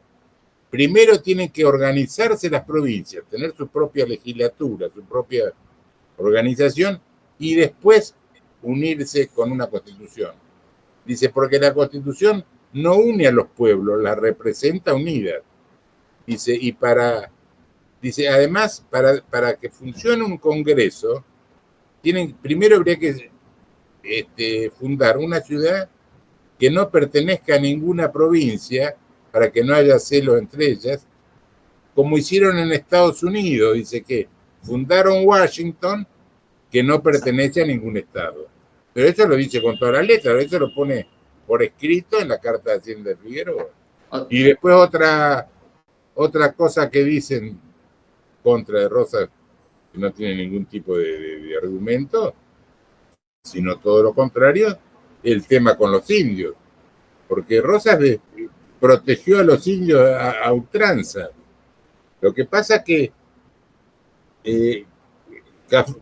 primero tienen que organizarse las provincias, tener su propia legislatura, su propia organización, y después unirse con una constitución. Dice, porque la constitución no une a los pueblos, la representa unida. Dice, dice, además, para que funcione un congreso, primero habría que fundar una ciudad que no pertenezca a ninguna provincia, para que no haya celos entre ellas, como hicieron en Estados Unidos. Dice que fundaron Washington, que no pertenece a ningún estado. Pero eso lo dice con todas las letras, eso lo pone por escrito en la Carta de Hacienda de Figueroa. Y después otra cosa que dicen contra de Rosas, que no tiene ningún tipo de argumento, sino todo lo contrario, el tema con los indios. Porque Rosas protegió a los indios a ultranza. Lo que pasa que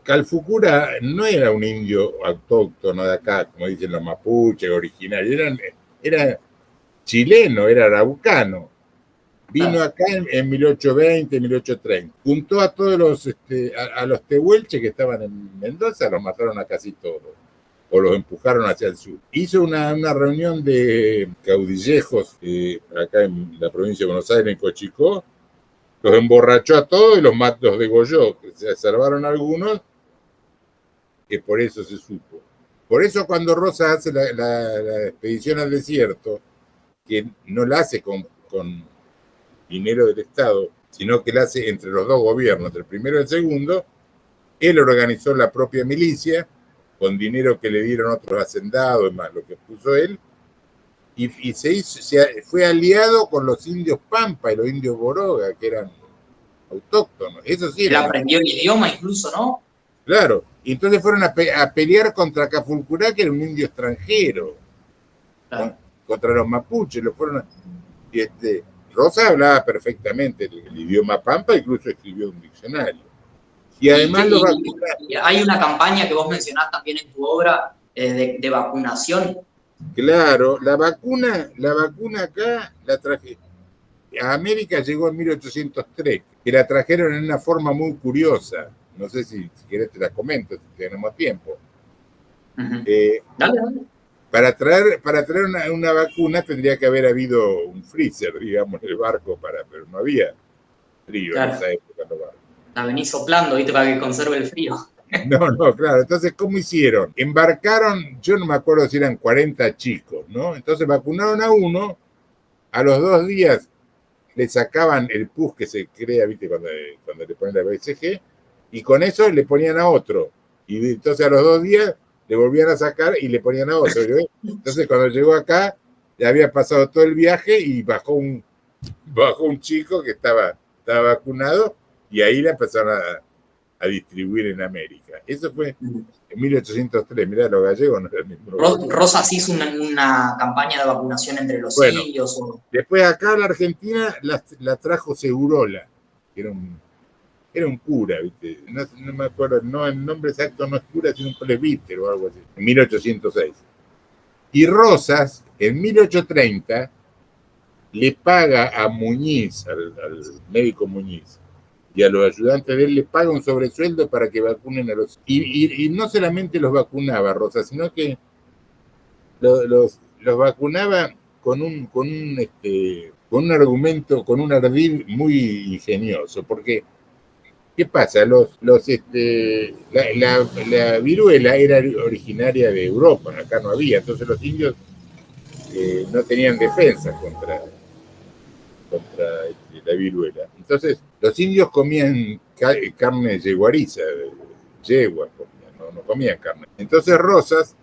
Calfucura no era un indio autóctono de acá, como dicen los mapuches, originarios, era chileno, era araucano. Vino acá en 1820, 1830. Juntó a todos los tehuelches que estaban en Mendoza, los mataron a casi todos, o los empujaron hacia el sur. Hizo una reunión de caudillejos acá en la provincia de Buenos Aires, en Cochicó, los emborrachó a todos y los degolló. Se salvaron algunos, que por eso se supo. Por eso cuando Rosas hace la expedición al desierto, que no la hace con dinero del Estado, sino que la hace entre los dos gobiernos, entre el primero y el segundo, él organizó la propia milicia, con dinero que le dieron otros hacendados, más lo que puso él, y fue aliado con los indios Pampa y los indios Boroga, que eran autóctonos. Eso sí. Él aprendió el idioma incluso, ¿no? Claro, y entonces fueron a pelear contra Cafulcurá, que era un indio extranjero, claro, contra los mapuches. Rosa hablaba perfectamente el idioma Pampa, incluso escribió un diccionario. Y además hay una campaña que vos mencionás también en tu obra de vacunación. Claro, la vacuna acá la traje. A América llegó en 1803, que la trajeron en una forma muy curiosa. No sé si querés te la comento, si tenemos tiempo. Uh-huh. Dale. Para traer una vacuna tendría que haber habido un freezer, digamos, en el barco, pero no había frío, claro, en esa época. No, la venís soplando, ¿viste? Para que conserve el frío. No, claro. Entonces, ¿cómo hicieron? Embarcaron, yo no me acuerdo si eran 40 chicos, ¿no? Entonces vacunaron a uno, a los 2 días le sacaban el pus que se crea, ¿viste? Cuando le ponen la BCG, y con eso le ponían a otro. Y entonces a los 2 días le volvían a sacar y le ponían a otro. Entonces cuando llegó acá, ya había pasado todo el viaje y bajó un chico que estaba vacunado, y ahí la empezaron a distribuir en América. Eso fue en 1803. Mirá, los gallegos no eran el mismo. Rosas hizo una campaña de vacunación entre los indios. Después acá a la Argentina la trajo Segurola, que era un cura, ¿viste? No me acuerdo, no, el nombre exacto no es cura, sino un presbítero o algo así, en 1806. Y Rosas, en 1830, le paga a Muñiz, al médico Muñiz, y a los ayudantes de él les paga un sobresueldo para que vacunen a los... Y no solamente los vacunaba Rosas, sino que los vacunaba con un argumento, con un ardid muy ingenioso, porque ¿qué pasa? La viruela era originaria de Europa, acá no había, entonces los indios no tenían defensa contra la viruela. Entonces, los indios comían carne yeguariza, yeguas comían, no comían carne. Entonces Rosas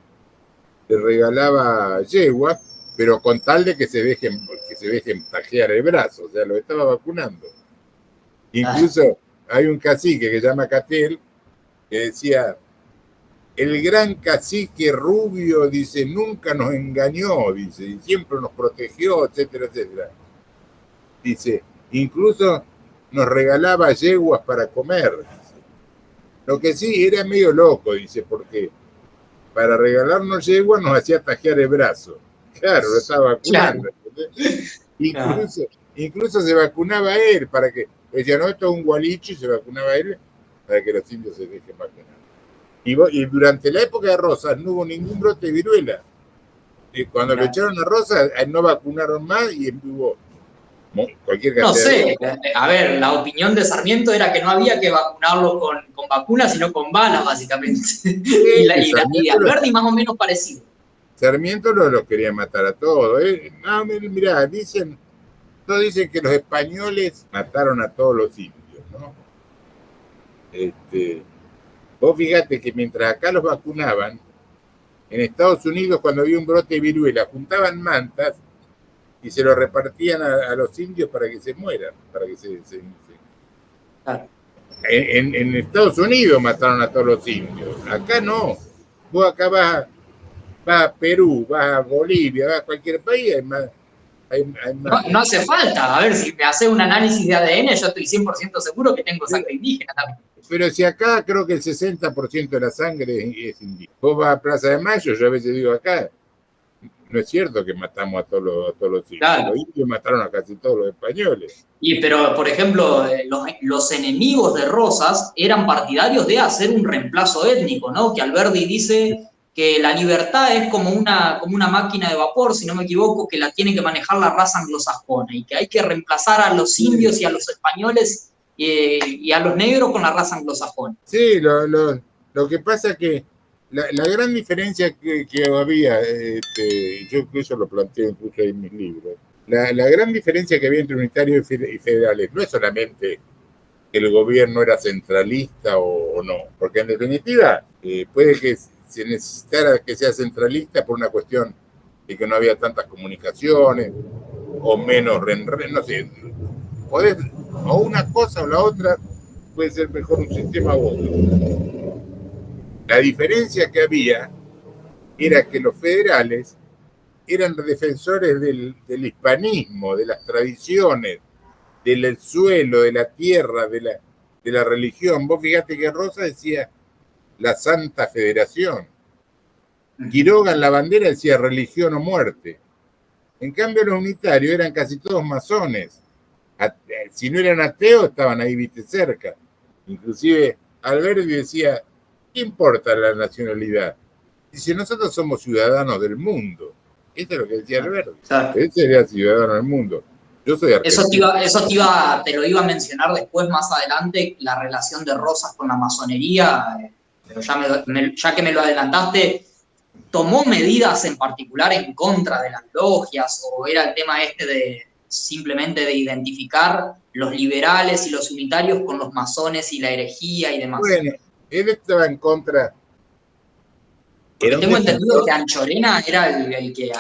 le regalaba yegua, pero con tal de que se dejen tajear el brazo, o sea, lo estaba vacunando. Incluso hay un cacique que se llama Catel, que decía, el gran cacique rubio, dice, nunca nos engañó, dice, y siempre nos protegió, etcétera, etcétera. Dice, incluso nos regalaba yeguas para comer. Dice. Lo que sí, era medio loco, dice, porque para regalarnos yeguas nos hacía tajear el brazo. Claro, lo estaba vacunando. Claro. incluso se vacunaba él para que, decía, no, esto es un gualicho, y se vacunaba él para que los indios se dejen vacunar. Y durante la época de Rosas no hubo ningún brote de viruela. Y cuando lo echaron a Rosas, no vacunaron más y hubo cualquier cantidad. No sé, a ver, la opinión de Sarmiento era que no había que vacunarlo con vacunas, sino con balas, básicamente. Y Alberdi más o menos parecido. Sarmiento los quería matar a todos. No, mirá, todos dicen que los españoles mataron a todos los indios, ¿no? Vos fíjate que mientras acá los vacunaban, en Estados Unidos, cuando había un brote de viruela, juntaban mantas y se lo repartían a los indios para que se mueran, para que Claro. En Estados Unidos mataron a todos los indios. Acá no. Vos acá vas a Perú, vas a Bolivia, vas a cualquier país, hay más. No hace falta. A ver, si me hace un análisis de ADN, yo estoy 100% seguro que tengo sangre indígena también. Pero si acá creo que el 60% de la sangre es indígena. Vos vas a Plaza de Mayo, yo a veces digo acá, no es cierto que matamos a todos los indios. Claro. Los indios mataron a casi todos los españoles. Pero, por ejemplo, los enemigos de Rosas eran partidarios de hacer un reemplazo étnico, ¿no? Que Alberdi dice que la libertad es como una máquina de vapor, si no me equivoco, que la tiene que manejar la raza anglosajona y que hay que reemplazar a los indios y a los españoles y a los negros con la raza anglosajona. Sí, lo que pasa es que la gran diferencia que había, yo incluso lo planteo incluso en mis libros, la gran diferencia que había entre unitarios y federales no es solamente que el gobierno era centralista o no, porque en definitiva puede que se necesitara que sea centralista por una cuestión de que no había tantas comunicaciones o menos, no sé, o una cosa o la otra puede ser mejor un sistema u otro. La diferencia que había era que los federales eran defensores del hispanismo, de las tradiciones, del suelo, de la tierra, de la religión. Vos fíjate que Rosa decía la Santa Federación. Quiroga en la bandera decía religión o muerte. En cambio los unitarios eran casi todos masones. Si no eran ateos estaban ahí, viste, cerca. Inclusive Alberdi decía, ¿qué importa la nacionalidad? Dice, nosotros somos ciudadanos del mundo. Eso es lo que decía Alberdi. Él sería ciudadano del mundo. Yo soy argentino. Te lo iba a mencionar después, más adelante, la relación de Rosas con la masonería, pero ya que me lo adelantaste, ¿tomó medidas en particular en contra de las logias o era el tema simplemente de identificar los liberales y los unitarios con los masones y la herejía y demás? Bueno, él estaba en contra. Tengo entendido que Anchorena era el que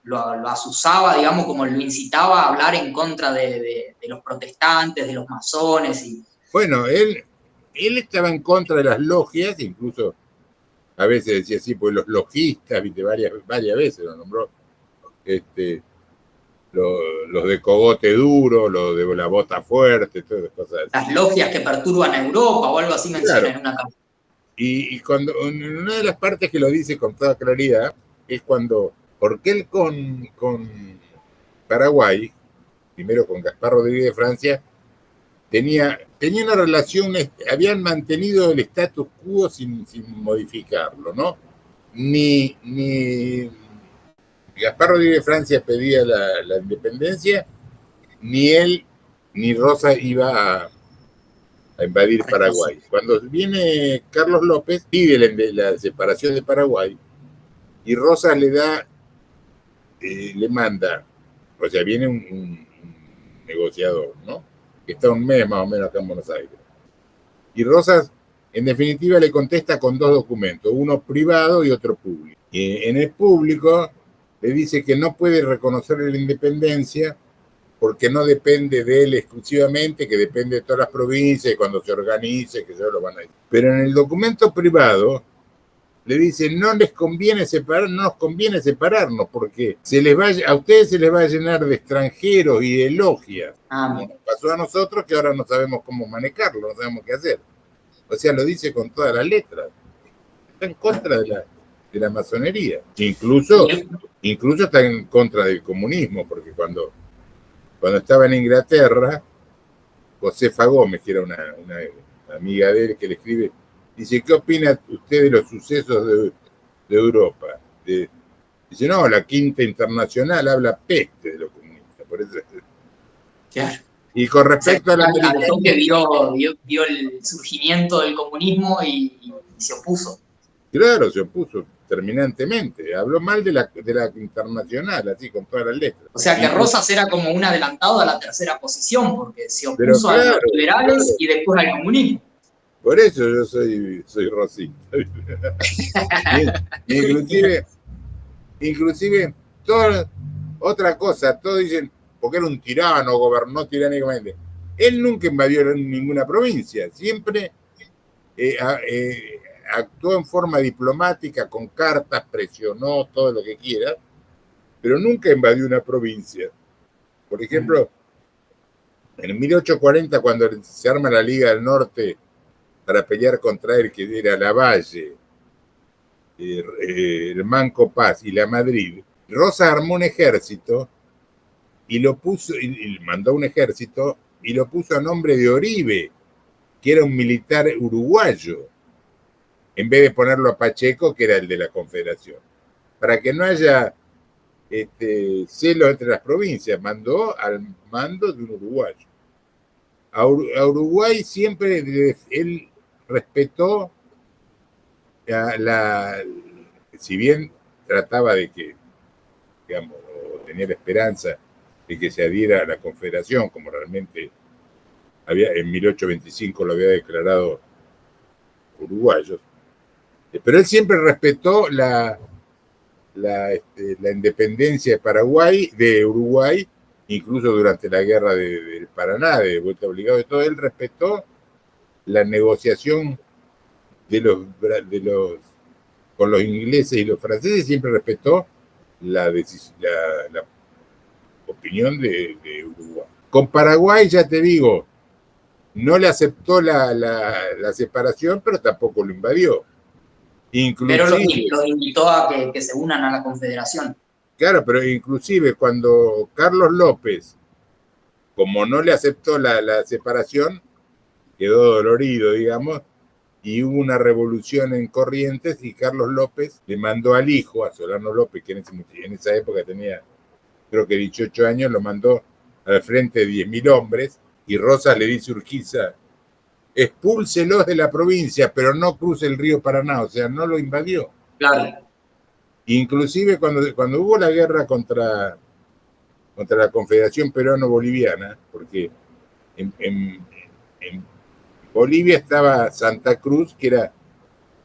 lo asusaba, digamos, como lo incitaba a hablar en contra de los protestantes, de los masones. Bueno, él estaba en contra de las logias, incluso a veces decía así, pues los logistas, viste, varias veces lo nombró. Los de cogote duro, los de la bota fuerte, todas esas cosas así. Las logias que perturban a Europa o algo así menciona, claro, en una carta. Y cuando en una de las partes que lo dice con toda claridad es porque él con Paraguay, primero con Gaspar Rodríguez de Francia, tenía una relación, habían mantenido el status quo sin modificarlo, ¿no? Ni Gaspar Rodríguez de Francia pedía la independencia, ni él ni Rosa iba a invadir Paraguay. Cuando viene Carlos López, pide la separación de Paraguay y Rosas le manda, o sea, viene un negociador, ¿no? Que está un mes más o menos acá en Buenos Aires. Y Rosas, en definitiva, le contesta con dos documentos, uno privado y otro público. Y en el público le dice que no puede reconocer la independencia porque no depende de él exclusivamente, que depende de todas las provincias, y cuando se organice, que ya lo van a decir. Pero en el documento privado le dice, no nos conviene separarnos, porque a ustedes se les va a llenar de extranjeros y de logias. Como nos pasó a nosotros, que ahora no sabemos cómo manejarlo, no sabemos qué hacer. O sea, lo dice con todas las letras. Está en contra de la masonería. Incluso está en contra del comunismo, porque cuando cuando estaba en Inglaterra, Josefa Gómez, que era una amiga de él que le escribe, dice, ¿qué opina usted de los sucesos de Europa? Dice, no, la Quinta Internacional habla peste de los comunistas. Por eso. Claro. Y con respecto a la al toque vio el surgimiento del comunismo y se opuso. Claro, se opuso terminantemente. Habló mal de la Internacional, así, con todas las letras. O sea que Rosas era como un adelantado a la tercera posición, porque se opuso a los liberales y después al comunismo. Por eso yo soy rosista. Inclusive, otra cosa, todos dicen, porque era un tirano, gobernó tiránicamente. Él nunca invadió ninguna provincia, siempre actuó en forma diplomática, con cartas, presionó, todo lo que quiera, pero nunca invadió una provincia. Por ejemplo, en 1840, cuando se arma la Liga del Norte para pelear contra él, que era Lavalle, el Manco Paz y la Madrid, Rosas armó un ejército y lo puso, y mandó un ejército y lo puso a nombre de Oribe, que era un militar uruguayo, en vez de ponerlo a Pacheco, que era el de la Confederación, para que no haya celos entre las provincias. Mandó al mando de un uruguayo. A Uruguay siempre él respetó si bien trataba de que, digamos, tenía la esperanza de que se adhiera a la Confederación, como realmente en 1825 lo había declarado uruguayos, pero él siempre respetó la independencia de Paraguay, de Uruguay, incluso durante la guerra del Paraná, de vuelta obligado y todo. Él respetó la negociación con los ingleses y los franceses, siempre respetó la opinión de Uruguay. Con Paraguay, ya te digo, no le aceptó la separación, pero tampoco lo invadió. Inclusive, pero los invitó a que se unan a la Confederación. Claro, pero inclusive cuando Carlos López, como no le aceptó la separación, quedó dolorido, digamos, y hubo una revolución en Corrientes y Carlos López le mandó al hijo, a Solano López, que en esa época tenía, creo que 18 años, lo mandó al frente de 10.000 hombres, y Rosas le dice a Urquiza, expúlselos de la provincia, pero no cruce el río Paraná, o sea, no lo invadió. Claro. Inclusive cuando hubo la guerra contra la Confederación Peruano-Boliviana, porque en Bolivia estaba Santa Cruz, que era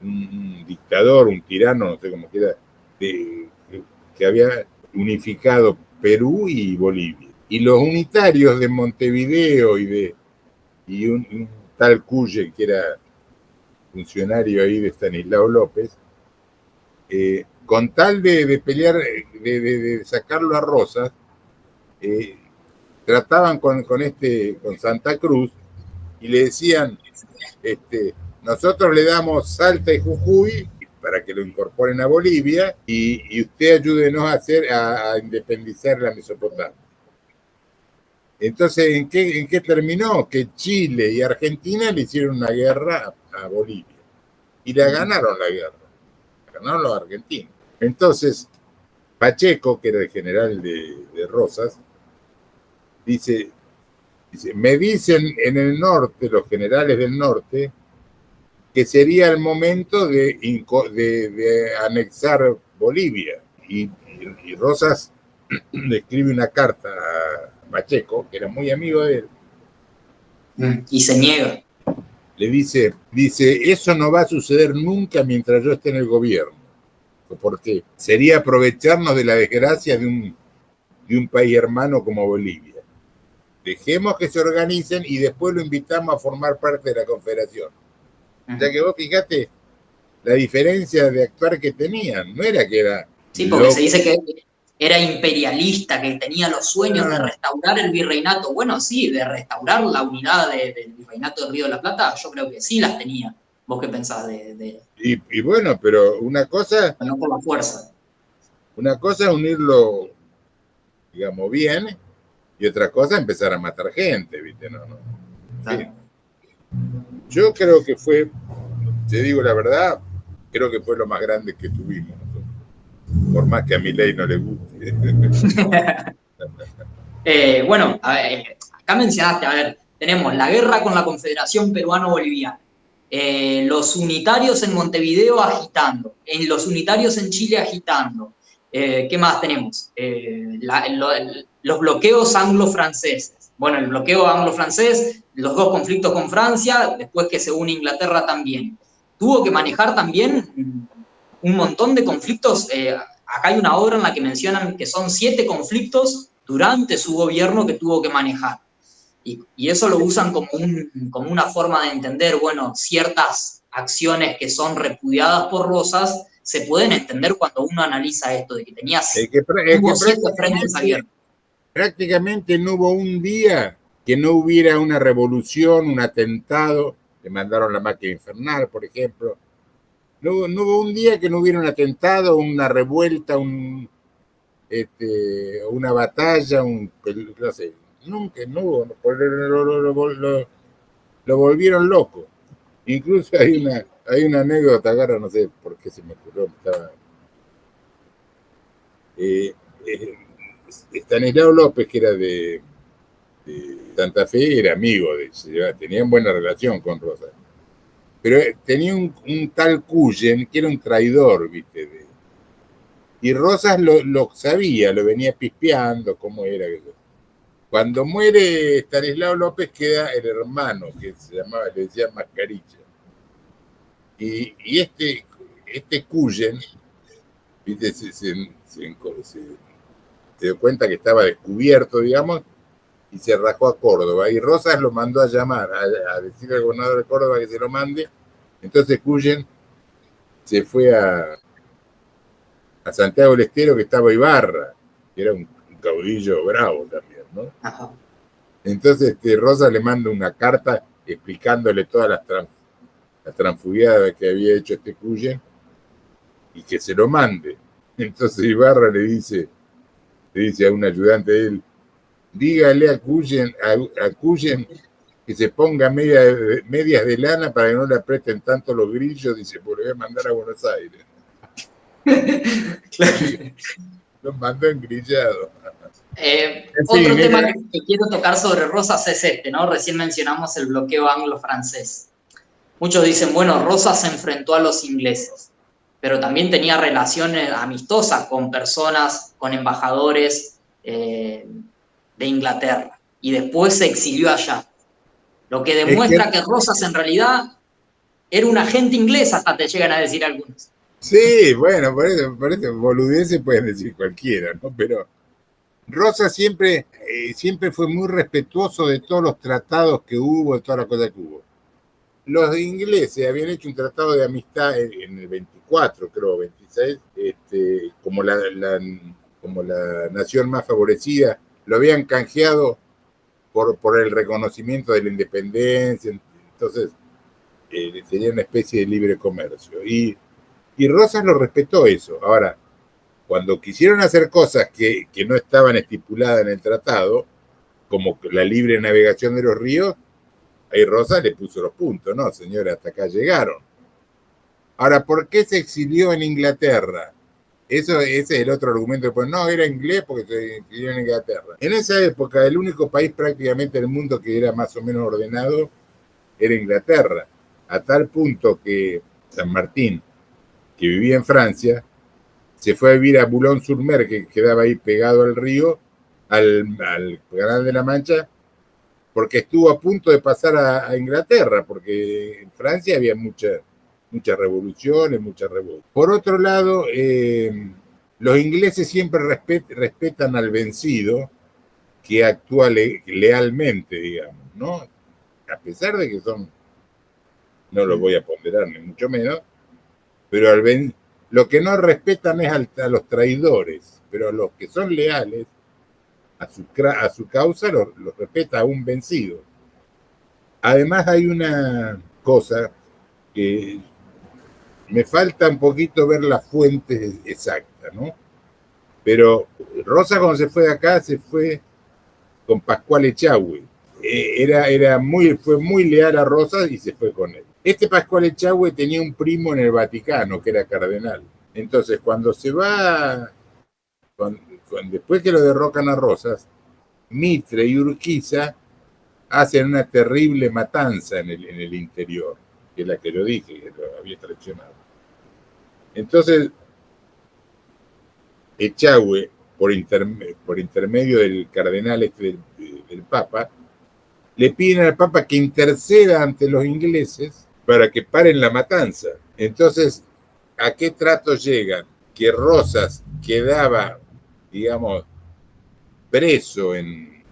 un dictador, un tirano, no sé cómo queda, que había unificado Perú y Bolivia. Y los unitarios de Montevideo y un tal Cuye, que era funcionario ahí de Estanislao López, con tal de pelear, de sacarlo a Rosas, trataban con Santa Cruz y le decían, nosotros le damos Salta y Jujuy para que lo incorporen a Bolivia y usted ayúdenos a independizar la Mesopotamia. Entonces, ¿en qué terminó? Que Chile y Argentina le hicieron una guerra a Bolivia y la ganaron la guerra. Ganaron los argentinos. Entonces, Pacheco, que era el general de Rosas, dice, me dicen en el norte, los generales del norte, que sería el momento de anexar Bolivia. Y Rosas le escribe una carta a Pacheco, que era muy amigo de él. Y se niega. Le dice, eso no va a suceder nunca mientras yo esté en el gobierno, porque sería aprovecharnos de la desgracia de un país hermano como Bolivia. Dejemos que se organicen y después lo invitamos a formar parte de la Confederación. O sea que vos fijate la diferencia de actuar que tenían, no era que era... Sí, porque se dice que era imperialista, que tenía los sueños de restaurar el virreinato. Bueno, sí, de restaurar la unidad del virreinato del Río de la Plata, yo creo que sí las tenía. ¿Vos qué pensás Y bueno, pero una cosa... No por la fuerza. Una cosa es unirlo, digamos, bien, y otra cosa empezar a matar gente, ¿viste? No. Claro. Sí. Yo creo que fue, te digo la verdad, creo que fue lo más grande que tuvimos nosotros. Por más que a Milei no le guste. Bueno, a ver, acá mencionaste, a ver, tenemos la guerra con la Confederación Peruano-Boliviana, los unitarios en Montevideo agitando, los unitarios en Chile agitando. ¿Qué más tenemos? Los bloqueos anglo-franceses. Bueno, el bloqueo anglo-francés, los dos conflictos con Francia, después que se une Inglaterra también. Tuvo que manejar también un montón de conflictos. Acá hay una obra en la que mencionan que son 7 conflictos durante su gobierno que tuvo que manejar. Y eso lo usan como una forma de entender, bueno, ciertas acciones que son repudiadas por Rosas se pueden entender cuando uno analiza esto, de que tenía hubo 7 frentes abiertos. Prácticamente no hubo un día que no hubiera una revolución, un atentado. Le mandaron la máquina infernal, por ejemplo. No hubo un día que no hubiera un atentado, una revuelta, una batalla, no sé, nunca, no hubo, lo volvieron loco. Incluso hay una anécdota, ahora no sé por qué se me ocurrió, Estanislao López, que era de Santa Fe, era amigo tenían buena relación con Rosas. Pero tenía un tal Cuyen que era un traidor, ¿viste? Y Rosas lo sabía, lo venía pispeando, cómo era. Cuando muere Estanislao López queda el hermano, que le decían Mascarilla. Y este Cuyen, ¿viste? Se dio cuenta que estaba descubierto, digamos, y se rajó a Córdoba. Y Rosas lo mandó a llamar, a decirle al gobernador de Córdoba que se lo mande. Entonces Cuyen se fue a Santiago del Estero, que estaba Ibarra, que era un caudillo bravo también, ¿no? Ajá. Entonces Rosas le manda una carta explicándole todas las transfugiadas que había hecho Cuyen y que se lo mande. Entonces Ibarra le dice a un ayudante de él, dígale a Cuyen que se ponga medias de lana para que no le apresten tanto los grillos, dice, porque lo voy a mandar a Buenos Aires. Claro. Los mandó engrillado. Otro tema que quiero tocar sobre Rosas es ¿no? Recién mencionamos el bloqueo anglo-francés. Muchos dicen, bueno, Rosas se enfrentó a los ingleses, pero también tenía relaciones amistosas con personas, con embajadores de Inglaterra, y después se exilió allá. Lo que demuestra que Rosas en realidad era un agente inglés, hasta te llegan a decir algunos. Sí, bueno, por eso boludeces pueden decir cualquiera, ¿no? Pero Rosas siempre fue muy respetuoso de todos los tratados que hubo, de todas las cosas que hubo. Los ingleses habían hecho un tratado de amistad en el 24, creo, 26, como la nación más favorecida, lo habían canjeado por el reconocimiento de la independencia, entonces tenía una especie de libre comercio. Y Rosas lo respetó eso. Ahora, cuando quisieron hacer cosas que no estaban estipuladas en el tratado, como la libre navegación de los ríos, ahí Rosas le puso los puntos, no, señora, hasta acá llegaron. Ahora, ¿por qué se exilió en Inglaterra? Ese es el otro argumento. Pues no, era inglés porque se exilió en Inglaterra. En esa época, el único país prácticamente del mundo que era más o menos ordenado era Inglaterra. A tal punto que San Martín, que vivía en Francia, se fue a vivir a Boulogne-sur-Mer, que quedaba ahí pegado al río, al Canal de la Mancha, porque estuvo a punto de pasar a Inglaterra, porque en Francia había muchas revoluciones, muchas revueltas. Por otro lado, los ingleses siempre respetan al vencido que actúa lealmente, digamos, ¿no? A pesar de que no lo voy a ponderar ni mucho menos, pero lo que no respetan es a los traidores, pero a los que son leales a su causa los respeta a un vencido. Además hay una cosa que me falta un poquito ver las fuentes exactas, ¿no? Pero Rosa, cuando se fue de acá, se fue con Pascual Echagüe. Fue muy leal a Rosas y se fue con él. Este Pascual Echagüe tenía un primo en el Vaticano que era cardenal. Entonces, cuando se va, después que lo derrocan a Rosas, Mitre y Urquiza hacen una terrible matanza en el interior, que es la que yo dije, que lo había traicionado. Entonces, Echagüe, por intermedio del cardenal del Papa, le piden al Papa que interceda ante los ingleses para que paren la matanza. Entonces, ¿a qué trato llegan? Que Rosas quedaba, digamos, preso en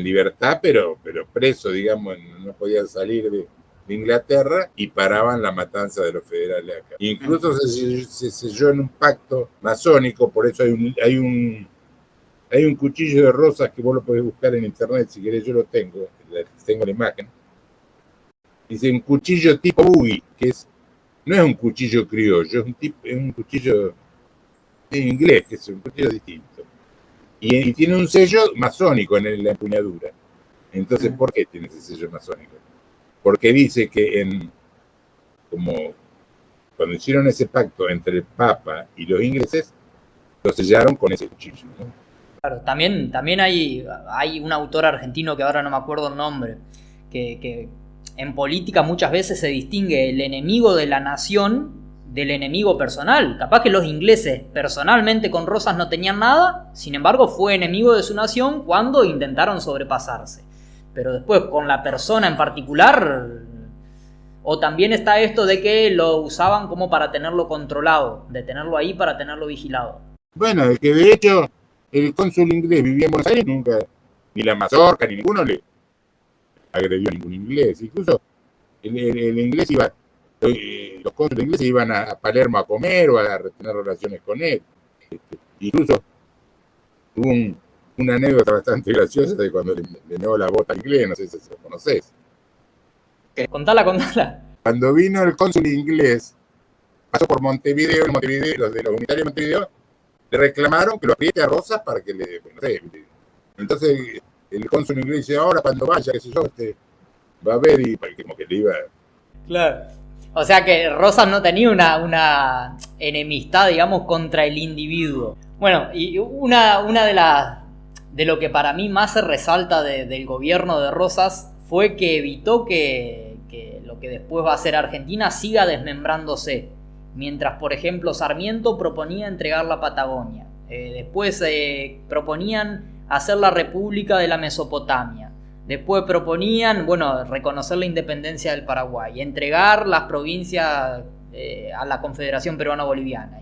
libertad, pero preso, digamos, no podía salir de Inglaterra, y paraban la matanza de los federales acá. Incluso se selló en un pacto masónico, por eso hay un cuchillo de Rosas que vos lo podés buscar en internet, si querés yo lo tengo la imagen. Dice un cuchillo tipo Bowie, que no es un cuchillo criollo, es un cuchillo inglés, que es un cuchillo distinto. Y tiene un sello masónico en la empuñadura. Entonces, ¿por qué tiene ese sello masónico? Porque dice que como cuando hicieron ese pacto entre el Papa y los ingleses, lo sellaron con ese cuchillo, ¿no? Claro, también hay un autor argentino que ahora no me acuerdo el nombre, que en política muchas veces se distingue el enemigo de la nación del enemigo personal. Capaz que los ingleses personalmente con Rosas no tenían nada, sin embargo fue enemigo de su nación cuando intentaron sobrepasarse. Pero después con la persona en particular, o también está esto de que lo usaban como para tenerlo controlado, de tenerlo ahí para tenerlo vigilado. Bueno, es que de hecho el cónsul inglés vivía en Buenos Aires, nunca, ni la mazorca, ni ninguno le agredió a ningún inglés. Incluso el inglés iba, los cónsules ingleses iban a Palermo a comer o a tener relaciones con él. Incluso hubo una anécdota bastante graciosa de cuando le negó la bota al inglés, no sé si lo conocés. Contala. Cuando vino el cónsul inglés, pasó por Montevideo, los de los unitarios de Montevideo le reclamaron que lo apriete a Rosas para que le... No sé, entonces el cónsul inglés dice, ahora cuando vaya, qué sé yo, va a ver, y como que le iba... Claro. O sea que Rosas no tenía una enemistad, digamos, contra el individuo. Bueno, y una de lo que para mí más se resalta del gobierno de Rosas fue que evitó que lo que después va a ser Argentina siga desmembrándose. Mientras, por ejemplo, Sarmiento proponía entregar la Patagonia. Después proponían hacer la República de la Mesopotamia. Después proponían, reconocer la independencia del Paraguay, entregar las provincias a la Confederación Peruano-Boliviana.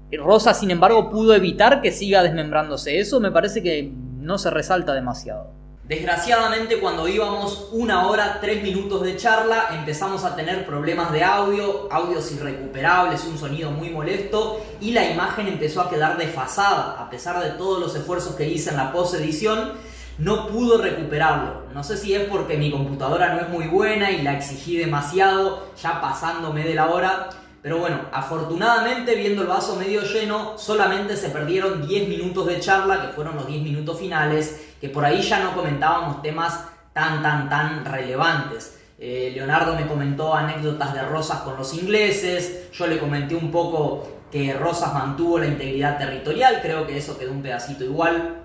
Y Rosas, sin embargo, pudo evitar que siga desmembrándose. Eso me parece que no se resalta demasiado. Desgraciadamente, cuando íbamos 1 hora 3 minutos de charla, empezamos a tener problemas de audios irrecuperables, un sonido muy molesto, y la imagen empezó a quedar desfasada. A pesar de todos los esfuerzos que hice en la post-edición, no pudo recuperarlo. No sé si es porque mi computadora no es muy buena y la exigí demasiado, ya pasándome de la hora. Pero bueno, afortunadamente, viendo el vaso medio lleno, solamente se perdieron 10 minutos de charla, que fueron los 10 minutos finales, que por ahí ya no comentábamos temas tan relevantes. Leonardo me comentó anécdotas de Rosas con los ingleses, yo le comenté un poco que Rosas mantuvo la integridad territorial, creo que eso quedó un pedacito igual.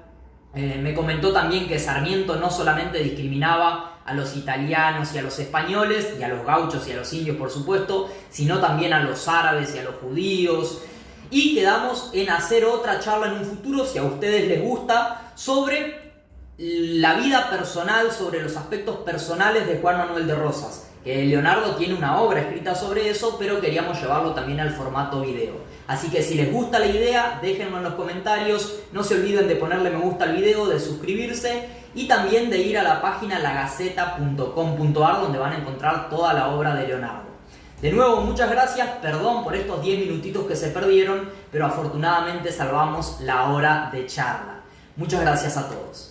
Me comentó también que Sarmiento no solamente discriminaba a los italianos y a los españoles, y a los gauchos y a los indios, por supuesto, sino también a los árabes y a los judíos. Y quedamos en hacer otra charla en un futuro, si a ustedes les gusta, sobre la vida personal, sobre los aspectos personales de Juan Manuel de Rosas. Que Leonardo tiene una obra escrita sobre eso, pero queríamos llevarlo también al formato video. Así que si les gusta la idea, déjenlo en los comentarios. No se olviden de ponerle me gusta al video, de suscribirse y también de ir a la página lagaceta.com.ar, donde van a encontrar toda la obra de Leonardo. De nuevo, muchas gracias. Perdón por estos 10 minutitos que se perdieron, pero afortunadamente salvamos la hora de charla. Muchas gracias a todos.